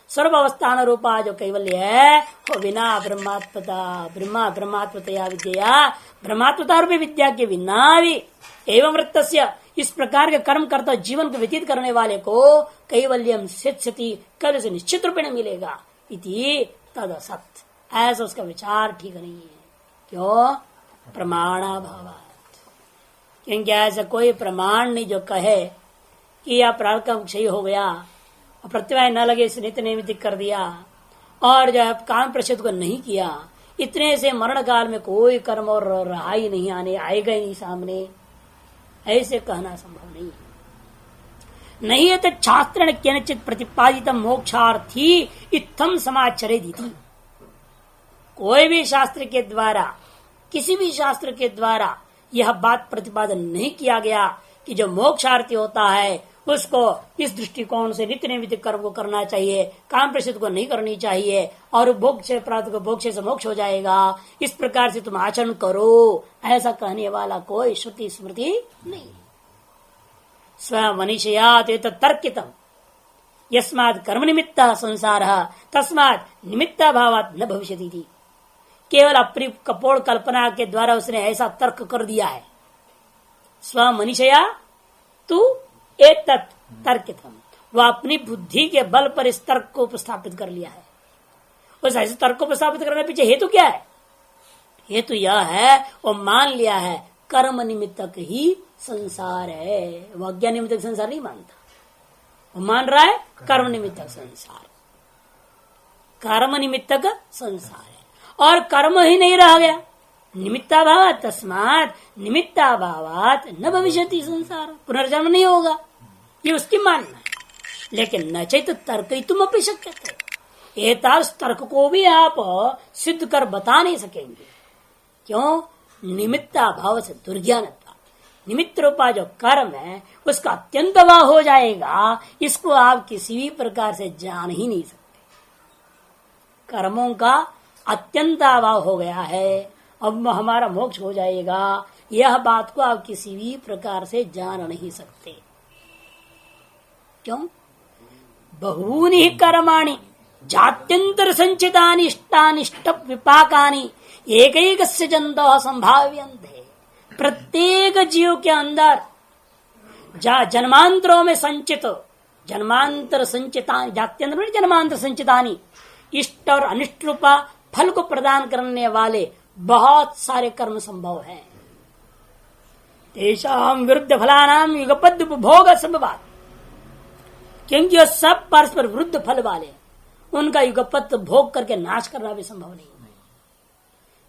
सर्व अवस्थान रूपा जो कैवल्य है वो बिना ब्रह्मात्मतया विद्या, ब्रह्मात्मता रूपी विद्या के बिना भी एवं वृत्तस्य, इस प्रकार के कर्म करता जीवन को व्यतीत करने वाले को कैवल्यम सिद्धि कल से निश्चित रूप में मिलेगा। इति तद असत, ऐसा उसका विचार ठीक नहीं है। क्यों? प्रमाणाभावात्। क्योंकि ऐसा कोई प्रमाण नहीं जो कहे कि यह प्रारब्ध का क्षय हो गया और प्रतिभा न लगे इसे नित्य नैमित्तिक कर दिया और जो है काम प्रसिद्ध को नहीं किया, इतने से मरण काल में कोई कर्म और रहा ही नहीं, आएगा ही नहीं सामने, ऐसे कहना संभव नहीं है। नहीं है तो शास्त्र केनचित प्रतिपादित मोक्षार्थी इत्थम समाचरे दीति। कोई भी शास्त्र के द्वारा, किसी भी शास्त्र के द्वारा यह बात प्रतिपादन नहीं किया गया कि जो मोक्षार्थी होता है उसको इस दृष्टिकोण से नित्य नैमित्तिक कर्म को करना चाहिए, काम प्रसिद्ध को नहीं करनी चाहिए, और भोग से प्राप्त को भोग से मोक्ष हो जाएगा, इस प्रकार से तुम आचरण करो, ऐसा कहने वाला कोई श्रुति स्मृति नहीं। स्व मनीषयात तर्कितम यस्मात् कर्म निमित्तः संसारः तस्मात् निमित्ताभावात् न भविष्यति। केवल अपनी कपोड़ कल्पना के द्वारा उसने ऐसा तर्क कर दिया है। स्व मनीषया तू एक तर्कितम, वह अपनी बुद्धि के बल पर इस तर्क को उपस्थापित कर लिया है। उस ऐसे तर्क को उपस्थापित करने पीछे हेतु क्या है? हेतु यह है वो मान लिया है कर्म निमित्तक ही संसार है, वह अज्ञान निमित्तक संसार नहीं मानता, वो मान रहा है कर्म निमित्तक संसार, कर्म निमित्तक संसार है। और कर्म ही नहीं रह गया, निमित्ताभावात् तस्मात् निमित्ताभावात् न भविष्यति संसार, पुनर्जन्म नहीं होगा, ये उसकी मानना है। लेकिन न चैत तर्क तुम अपनी शक्य थे, एतास तर्क को भी आप सिद्ध कर बता नहीं सकेंगे। क्यों? निमित्ताभाव से दुर्ज्ञानता, निमित्त रूपा जो कर्म है उसका अत्यंत अभाव हो जाएगा, इसको आप किसी भी प्रकार से जान ही नहीं सकते। कर्मों का अत्यंत अभाव हो गया है अब हमारा मोक्ष हो जाएगा, यह बात को आप किसी भी प्रकार से जान नहीं सकते। क्यों? बहूनि कर्माणि जात्यंतर संचितानि इष्टानिष्ट विपाकानि एकैकस्य जन्तोः संभाव्यन्ते। प्रत्येक जीव के अंदर जन्मांतरों में संचित, जन्मांतर संचितानि, जात्यंतर जन्मांतर संचितानि, इष्ट और अनिष्ट रूपा फल को प्रदान करने वाले बहुत सारे कर्म संभव हैं। तेषां विरुद्ध फलानां युगपद् उपभोग संभवात्, क्योंकि वो सब परस्पर विरुद्ध फल वाले, उनका युगपत भोग करके नाश करना भी संभव नहीं है।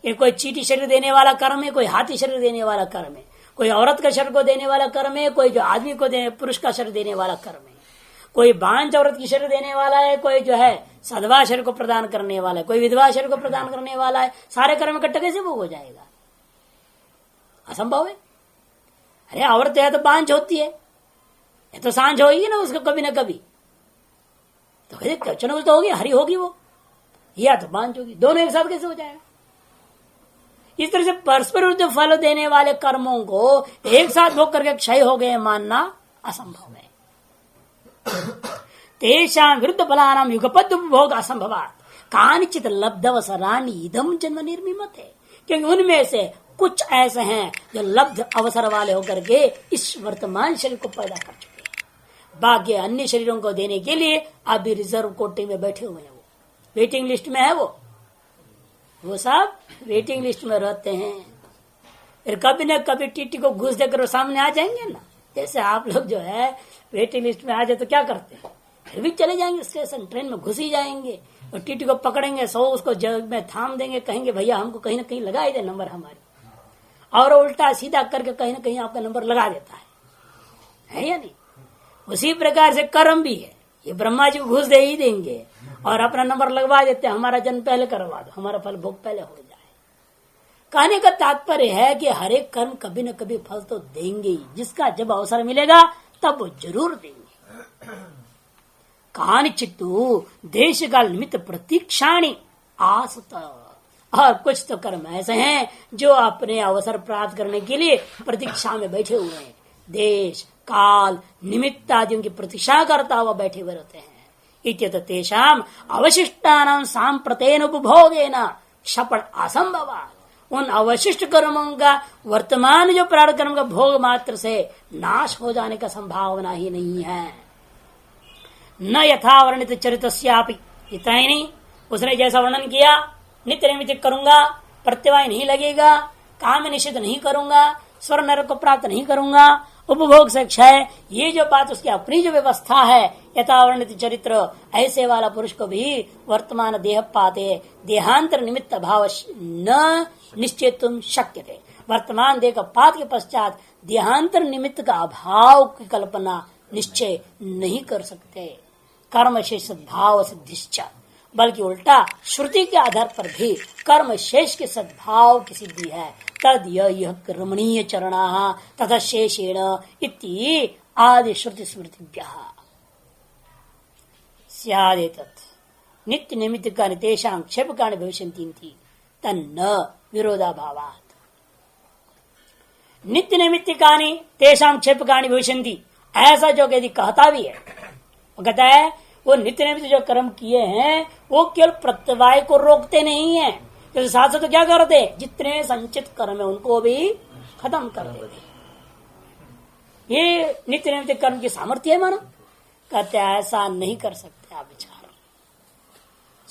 ये कोई चीटी शरीर देने वाला कर्म है, कोई हाथी शरीर देने वाला कर्म है, कोई औरत का शरीर को देने वाला कर्म है, कोई जो आदमी को पुरुष का शरीर देने वाला कर्म है, कोई बांझ औरत की शरीर देने वाला है, कोई जो है सधवा शरीर को प्रदान करने वाला है, कोई विधवा शरीर को प्रदान करने वाला है। सारे कर्म इकट्ठा कैसे भोग हो जाएगा? असंभव है। अरे औरत है तो बांझ होती है, ये तो सांझ होगी ना उसको कभी ना कभी, तो कुछ न कुछ तो होगी, हरी होगी वो, या तो बांझ होगी, दोनों एक साथ कैसे हो जाएगा? इस तरह से परस्पर विरुद्ध फल देने वाले कर्मों को एक साथ भोग करके क्षय हो गए मानना असंभव है। तेषां विरुद्ध फलानां युगपद् उपभोग असंभवात् कानिचित् लब्धवसराणि इदं जन्म निर्मिमते, क्योंकि उनमें से कुछ ऐसे हैं जो लब्ध अवसर वाले होकर के इस वर्तमान शरीर को पैदा कर चुके हैं। बाकी अन्य शरीरों को देने के लिए अभी रिजर्व कोटे में बैठे हुए हैं, वो वेटिंग लिस्ट में है, वो सब वेटिंग लिस्ट में रहते हैं। फिर कभी न कभी टीटी को घुस देकर वो सामने आ जाएंगे ना। जैसे आप लोग जो है वेटिंग लिस्ट में आ जाए तो क्या करते हैं, फिर भी चले जाएंगे स्टेशन, ट्रेन में घुस ही जाएंगे और टीटी को पकड़ेंगे, उसको जग में थाम देंगे, कहेंगे भैया हमको कहीं ना कहीं लगा ही दे नंबर हमारी, और उल्टा सीधा करके कहीं ना कहीं आपका नंबर लगा देता है या नहीं? उसी प्रकार से कर्म भी है, ये ब्रह्मा जी को घुस दे ही देंगे और अपना नंबर लगवा देते हैं, हमारा जन्म पहले करवा दो, हमारा फल भोग पहले हो जाए। कहने का तात्पर्य है कि हर एक कर्म कभी न कभी फल तो देंगे ही, जिसका जब अवसर मिलेगा तब वो जरूर देंगे। कानिचित्तु देश काल निमित्त प्रतीक्षाणि आसत, और कुछ तो कर्म ऐसे हैं जो अपने अवसर प्राप्त करने के लिए प्रतीक्षा में बैठे हुए हैं, देश काल निमित्त आदि की प्रतीक्षा करता हुआ बैठे हुए रहते हैं। इत्यत तेषाम अवशिष्टानां सांप्रतेन उपभोगेन क्षपण असंभवात्, उन अवशिष्ट कर्मों का वर्तमान जो प्रारब्ध कर्म का भोग मात्र से नाश हो जाने का संभावना ही नहीं है। न यथा वर्णित चरितस्यापि, इतना ही नहीं, उसने जैसा वर्णन किया नित्य नैमित्तिक करूंगा, प्रत्यवाय नहीं लगेगा, काम निषेध नहीं करूंगा, स्वर्ग नरक को प्राप्त नहीं करूंगा, उपभोग से क्षय, ये जो बात उसकी अपनी जो व्यवस्था है यथावर्णित चरित्र, ऐसे वाला पुरुष को भी वर्तमान देह पाते देहांतर निमित्त भाव न निश्चेतुम शक्य थे, वर्तमान देह का पात के पश्चात देहांतर निमित्त का अभाव की कल्पना निश्चय नहीं कर सकते। कर्म शेष सद्भाव सिद्धिश्च, बल्कि उल्टा श्रुति के आधार पर भी कर्म शेष के सद्भाव की सिद्धि है। तद यह रमणीय चरणा तथा शेषेण इति आदि श्रुति स्मृतिभ्यः स्यादेतत् नित्य नैमित्तिकानि तेषां क्षेपकानि भविष्यन्ति तन्न विरोधाभावात्। नित्य नैमित्तिकानि तेषां क्षेपकानि भविष्यन्ति, ऐसा जो यदि कहता भी है, वो कहता है वो नित्य नैमित्तिक जो कर्म किए हैं वो केवल प्रत्यवाय को रोकते नहीं है, तो साथ साथ तो क्या करते, जितने संचित कर्म है उनको भी खत्म कर देते। ये नित्य नैमित्तिक कर्म की सामर्थ्य है मानो। कहते ऐसा नहीं कर सकते आप विचार।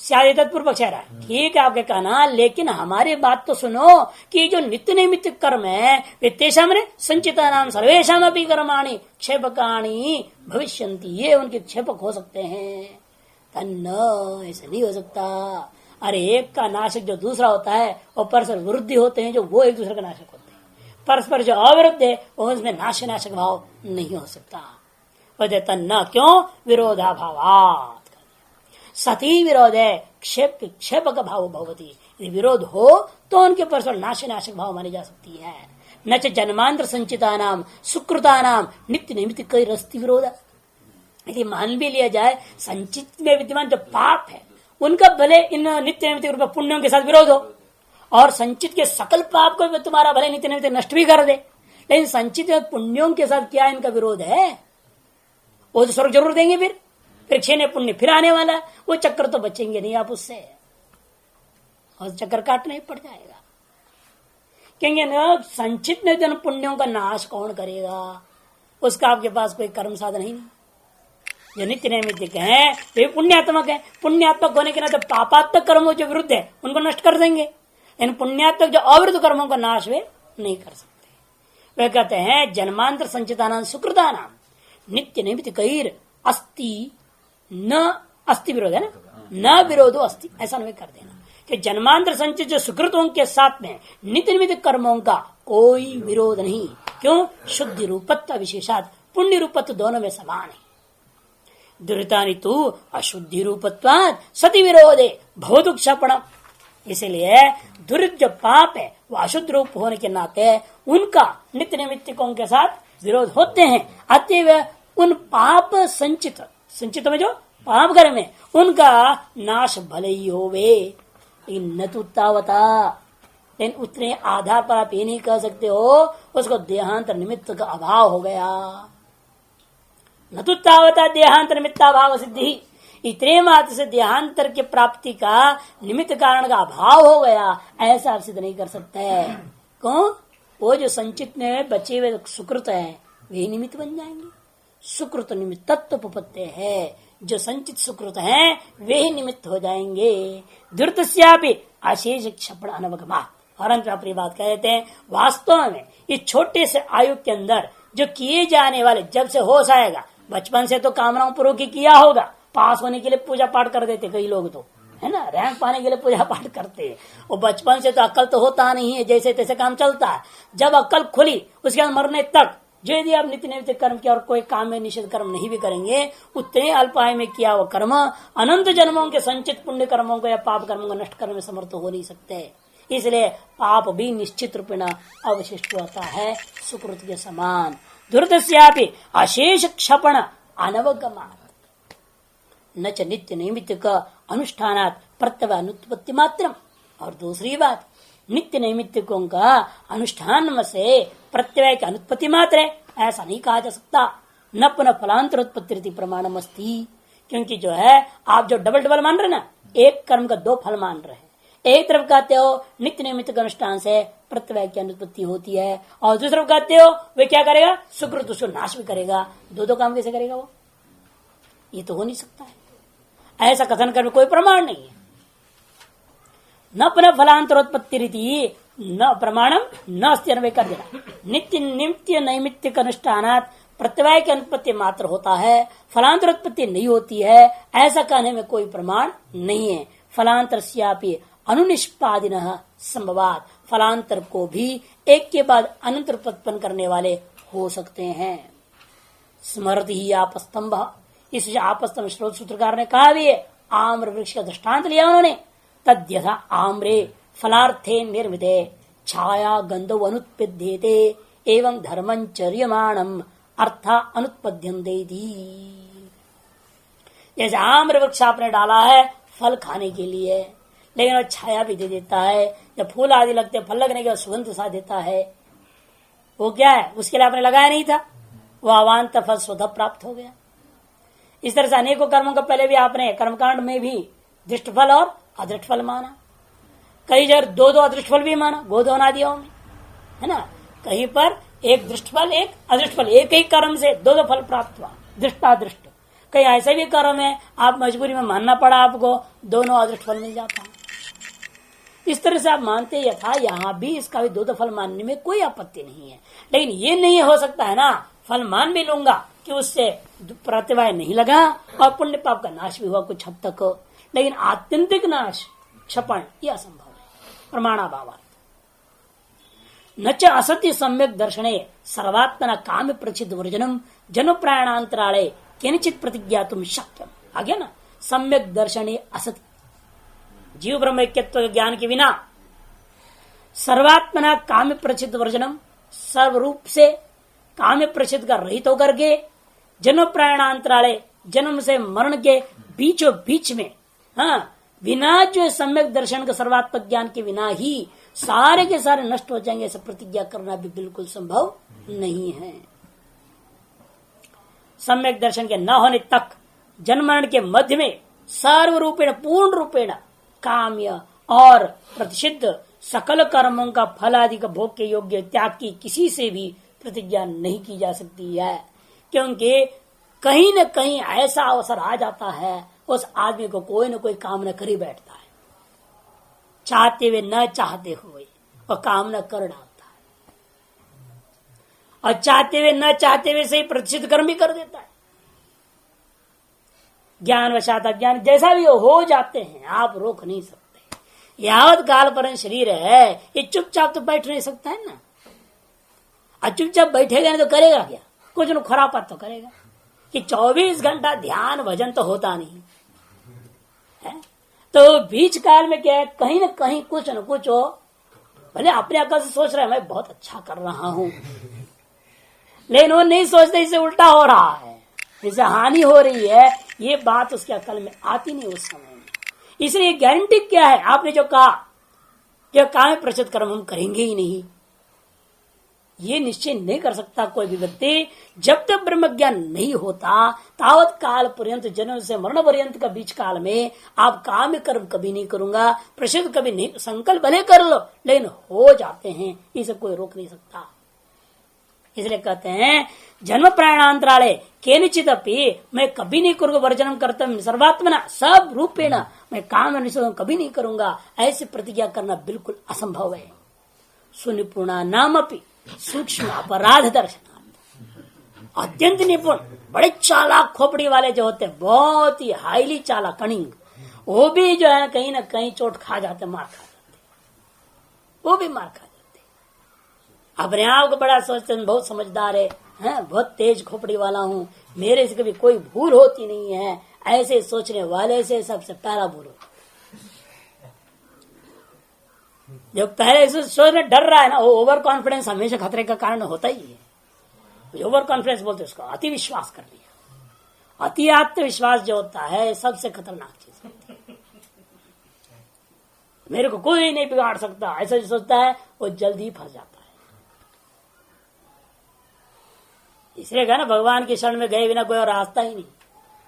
शायद तत्पूर्व पक्ष रहा है, ठीक है आपके कहना, लेकिन हमारी बात तो सुनो कि जो नित्य नैमित्तिक कर्म है तेषां संचिता नाम सर्वेषाम अपि कर्माणि क्षेपकाणि भविष्यन्ति, ये उनके क्षेपक हो सकते हैं। तन्न, ऐसा नहीं हो सकता। अरे एक का नाशक जो दूसरा होता है और परस्पर विरुद्ध होते हैं, जो वो एक दूसरे का नाशक होते हैं। परस्पर जो अविरुद्ध है वो उसमें नाशक भाव नहीं हो सकता। तन्न क्यों, विरोधाभावात्, सती विरोध है क्षेपक भाव भवती, यदि विरोध हो तो उनके परस्पर नाशक भाव मानी जा सकती है। न च जन्मांतर संचिता नाम सुकृता नाम नित्य नैमित्तिक कई रस्ती विरोध। यदि मान भी लिया जाए संचित में विद्यमान जो पाप है उनका भले इन नित्य नैमित्तिक पुण्यों के साथ विरोध हो, और संचित के सकल पाप को तुम्हारा भले नित्य निमित्त नष्ट भी कर दे, लेकिन संचित पुण्यों के साथ क्या इनका विरोध है? वो तो स्वर्ग जरूर देंगे, फिर क्षीण पुण्य फिर आने वाला, वो चक्कर तो बचेंगे नहीं आप उससे, और चक्कर काटना ही पड़ जाएगा। कहेंगे ना संचित ने जन पुण्यों का नाश कौन करेगा, उसका आपके पास कोई कर्म साधन ही नहीं। जो नित्य नैमित्तिक है वे पुण्यात्मक है, पुण्यात्मक होने के नाते पापात्मक कर्मों जो विरुद्ध है उनको नष्ट कर देंगे, इन पुण्यात्मक जो अविरुद्ध कर्मों का नाश वे नहीं कर सकते। वे कहते हैं जन्मांतर संचितानां सुकृतानां नित्य नैमित्त कैर अस्ति न अस्ति विरोध है ना, न विरोधो अस्ति, ऐसा नहीं कर देना कि जन्मांतर संचित जो सुकृतों के साथ में नित्य निमित्त कर्मों का कोई विरोध नहीं। क्यों? शुद्धि रूपत्व विशेषात पुण्य रूपत्व दोनों में समान है। दुरितानि तु अशुद्धि रूपत्वात् सति विरोधे भवतु क्षपणम, इसलिए दुरित जो पाप है वो अशुद्ध रूप होने के नाते उनका नित्य नैमित्तिकों के साथ विरोध होते हैं। अतएव उन पाप संचित में जो पाप कर्म है उनका नाश भले ही होवे, लेकिन न तो तावता, लेकिन उतने आधार पर आप ये नहीं कह सकते हो उसको देहांतर निमित्त का अभाव हो गया। न तो तावता देहांतर निमित्ताभाव सिद्धि, इतने मात्र से देहांतर के प्राप्ति का निमित्त कारण का अभाव हो गया, ऐसा आप सिद्ध नहीं कर सकते। क्यों? वो जो संचित में बचे हुए सुकृत है वे निमित्त बन जाएंगे। सुकृत निमित्त तत्वोपत्ति है, जो संचित सुकृत हैं वे ही निमित्त हो जाएंगे। धृतस्यापि अशेष क्षपण अनवगमा, और अंत में अपनी बात कह देते हैं वास्तव में इस छोटे से आयु के अंदर जो किए जाने वाले, जब से होश आएगा, बचपन से तो कामनाओं पूर्वक ही किया होगा, पास होने के लिए पूजा पाठ कर देते कई लोग तो, है ना, रैंक पाने के लिए पूजा पाठ करते हैं। और बचपन से तो अक्ल तो होता नहीं है, जैसे तैसे काम चलता है। जब अक्ल खुली उसके बाद मरने तक जो यदि आप नित्य नैमित्तिक कर्म किया और कोई काम में निषेध कर्म नहीं भी करेंगे, उतने अल्पायु में किया वो कर्म अनंत जन्मों के संचित पुण्य कर्मों को या पाप कर्मों को नष्ट करने में समर्थ हो नहीं सकते। इसलिए पाप भी निश्चित रूपेण अवशिष्ट होता है सुकृत के समान। दुर्दस्यापि अशेष क्षपण अनवगमात् न च नित्य नैमित्तिक अनुष्ठानात् प्रत्यव अनुत्पत्ति मात्रम। और दूसरी बात, नित्य नैमित्तिकों का अनुष्ठान से प्रत्यय की अनुत्पत्ति मात्र है, ऐसा नहीं कहा जा सकता। न पुनः फलांतर उत्पत्ति प्रमाणम अस्ति, क्योंकि जो है आप जो डबल डबल मान रहे ना, एक कर्म का दो फल मान रहे हैं। एक तरफ कहते हो नित्य नैमित्तिक अनुष्ठान से प्रत्यय की अनुत्पत्ति होती है, और दूसरी तरफ कहते हो वे क्या करेगा, सुकृत उसको नाश भी करेगा। दो काम कैसे करेगा वो? ये तो हो नहीं सकता है, ऐसा कथन करने कोई प्रमाण नहीं है। न पुनः फलांतरोत्पत्ति रीति न प्रमाणम न अस्ति कर देना। नित्य नैमित्तिक अनुष्ठानात् प्रत्यय की अनुत्पत्ति मात्र होता है, फलांतरोत्पत्ति नहीं होती है, ऐसा कहने में कोई प्रमाण नहीं है। फलांतरस्यापि अनुनिष्पादिनः संभवात्, फलांतर को भी एक के बाद अनंतर उत्पन्न करने वाले हो सकते हैं। स्मृति ही आपस्तंभ, इस आपस्तंभ श्रोत सूत्रकार ने कहा भी है, आम्र वृक्ष का दृष्टांत लिया उन्होंने। तद्यथा आम्रे फलार्थे निर्मिते छाया गंधो अनुत्पद्येते एवं धर्मं चर्यमाणम अर्था अनुत्पद्यन्ते। जैसे आम्र वृक्ष आपने डाला है फल खाने के लिए, लेकिन वो छाया भी दे देता है, जब फूल आदि लगते फल लगने के बाद सुगंध सा देता है, वो क्या है, उसके लिए आपने लगाया नहीं था, वो अवांत फल स्वतः प्राप्त हो गया। इस तरह से अनेकों कर्मों का पहले भी आपने कर्मकांड में भी दृष्ट फल और अदृष्ट फल माना, कई जगह दो अदृष्ट फल भी माना गोधनादियों में, है ना। कहीं पर एक दृष्ट फल एक अदृष्ट फल, एक ही कर्म से दो फल प्राप्त हुआ, दृष्टादृष्ट। कहीं ऐसे भी कर्म है आप मजबूरी में मानना पड़ा, आपको दोनों अदृष्ट फल मिल जाता है। इस तरह से आप मानते यथा यहाँ भी इसका भी दो फल मानने में कोई आपत्ति नहीं है, लेकिन ये नहीं हो सकता है ना, फल मान भी लूंगा कि उससे प्रतिवाय नहीं लगा और पुण्य पाप का नाश भी हुआ कुछ हद तक, लेकिन आत्यंतिक नाश क्षपण यह असंभव है प्रमाणाभाव। न च असत्य सम्यक दर्शने सर्वात्मना काम प्रचित वर्जनम जन प्राणांतराले केनचित प्रतिज्ञा तुम शक्यम। आ गया ना, सम्यक दर्शने असत्य, जीव ब्रह्मैक्यत्व ज्ञान के बिना सर्वात्मना काम प्रचित वर्जनम, सर्वरूप से काम प्रचित का रहित होकर के जन्म प्राणांतराले जन्म से मरण के बीचों बीच में, हाँ, बिना जो सम्यक दर्शन का सर्वात्मक ज्ञान के बिना ही सारे के सारे नष्ट हो जाएंगे, ऐसा प्रतिज्ञा करना भी बिल्कुल संभव नहीं है। सम्यक दर्शन के न होने तक जन्म मरण के मध्य में सर्व रूपेण पूर्ण रूपेण काम्य और प्रतिषिद्ध सकल कर्मों का फल आदि का भोग के योग्य त्याग की किसी से भी प्रतिज्ञा नहीं की जा सकती है, क्योंकि कहीं न कहीं ऐसा अवसर आ जाता है उस आदमी को कोई न कोई कामना कर ही बैठता है, चाहते हुए न चाहते हुए और कामना कर डालता है, और चाहते हुए न चाहते हुए से ही प्रतिष्ठित कर्म भी कर देता है। ज्ञान वशात अज्ञान जैसा भी हो जाते हैं, आप रोक नहीं सकते। यावत काल पर शरीर है ये चुपचाप तो बैठ नहीं सकता है ना, और चुपचाप बैठेगा नहीं तो करेगा क्या, कुछ न खराब तो करेगा। कि 24 घंटा ध्यान भजन तो होता नहीं है, तो बीच काल में क्या है, कहीं न कहीं कुछ न कुछ हो, भले अपने अकल से सोच रहे हैं मैं बहुत अच्छा कर रहा हूं, लेकिन वो नहीं सोचते इससे उल्टा हो रहा है, इससे हानि हो रही है, ये बात उसके अकल में आती नहीं उस समय में। इसलिए गारंटी क्या है, आपने जो कहा कि काम प्रचित कर्म हम करेंगे ही नहीं, ये निश्चय नहीं कर सकता कोई भी व्यक्ति। जब तक ब्रह्म ज्ञान नहीं होता तावत काल पर्यंत, जन्म से मरण पर्यंत का बीच काल में आप काम कर्म कभी नहीं करूंगा, प्रसिद्ध कभी नहीं, संकल्प भले कर लो लेकिन हो जाते हैं, इसे कोई रोक नहीं सकता। इसलिए कहते हैं जन्म प्राणांतराले केनचित अपि मैं कभी नहीं करूंगा वर्जनम कर्तव्य सर्वात्मना सब रूपेण मैं काम निषेध कभी नहीं करूंगा, ऐसी प्रतिज्ञा करना बिल्कुल असंभव है। सुनिपुणा नाम अपि सूक्ष्म अपराध दर्शनार्थ अत्यंत निपुण बड़े चालाक खोपड़ी वाले जो होते हैं, बहुत ही हाईली चालाक कनिंग, वो भी जो है कहीं ना कहीं चोट खा जाते, मार खा जाते, वो भी मार खा जाते। अपने आप को बड़ा सोचते हैं बहुत समझदार है, बहुत तेज खोपड़ी वाला हूँ, मेरे से कभी कोई भूल होती नहीं है, ऐसे सोचने वाले से सबसे पहला भूल होता। जो पहले से सोचने डर रहा है ना, वो ओवर कॉन्फिडेंस हमेशा खतरे का कारण होता ही है। ओवर कॉन्फिडेंस बोलते उसको अति विश्वास कर लिया, अति आत्मविश्वास जो होता है सबसे खतरनाक चीज होती है। मेरे को कोई नहीं बिगाड़ सकता, ऐसा जो सोचता है वो जल्दी फंस जाता है। इसलिए कहा ना भगवान के शरण में गए बिना कोई और रास्ता ही नहीं।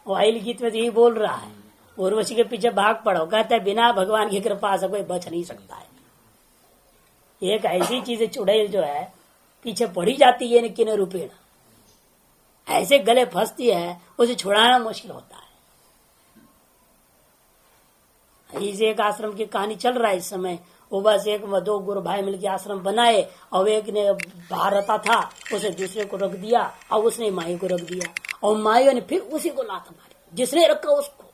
वो आइल गीत में तो यही बोल रहा है, उर्वशी के पीछे भाग पड़ो, कहता है बिना भगवान की कृपा से कोई बच नहीं सकता है। एक ऐसी चीज चुड़ैल जो है पीछे पड़ी जाती है किन रूपेण, ऐसे गले फंसती है, उसे छुड़ाना मुश्किल होता है। इस एक आश्रम की कहानी चल रहा है इस समय, वो बस एक दो गुरु भाई मिलकर आश्रम बनाए, और एक ने बाहर रहता था उसे दूसरे को रख दिया, और उसने माई को रख दिया, और माई ने फिर उसी को लात मारी जिसने रखा उसको,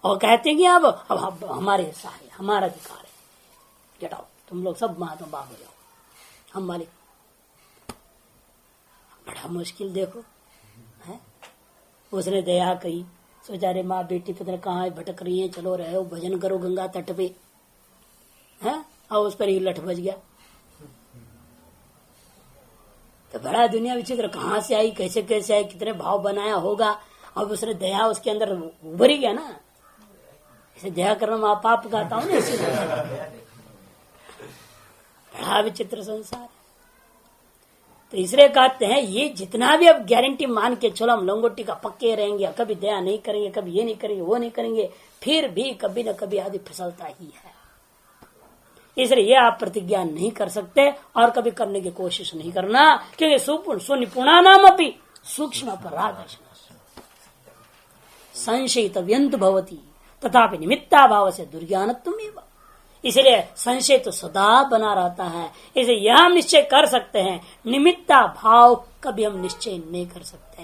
और कहते हैं कि अब हमारे सारे हमारा अधिकार है, गेट आउट, तुम लोग सब महात्मा बाप हो जाओ, हम मालिक। बड़ा मुश्किल देखो है। उसने दया कही, सोचा रे माँ बेटी पता कहाँ भटक रही है, चलो रहे हो भजन करो गंगा तट पे, है, और उस पर ही लठ बज गया। तो बड़ा दुनिया विचित्र, कहाँ से आई, कैसे कैसे आई, कितने भाव बनाया होगा। अब उसने दया उसके अंदर उभर ही गया ना, इसे दया करना माँ पाप कहता हूँ ना, इसीलिए बड़ा विचित्र संसार। तो इसलिए कहते हैं ये जितना भी अब गारंटी मान के चलो हम लंगोटी का पक्के रहेंगे, कभी दया नहीं करेंगे, कभी ये नहीं करेंगे, वो नहीं करेंगे, फिर भी कभी न कभी आदि फिसलता ही है। इसलिए ये आप प्रतिज्ञा नहीं कर सकते और कभी करने की कोशिश नहीं करना, क्योंकि सुनिपुणा नाम अपनी सूक्ष्म अपराध संशयित व्यंत भवती तथापि निमित्ता भाव से दुर्ज्ञानत्वमेव। इसलिए संशय तो सदा बना रहता है। इसलिए यह हम निश्चय कर सकते हैं, निमित्ता भाव कभी हम निश्चय नहीं कर सकते हैं।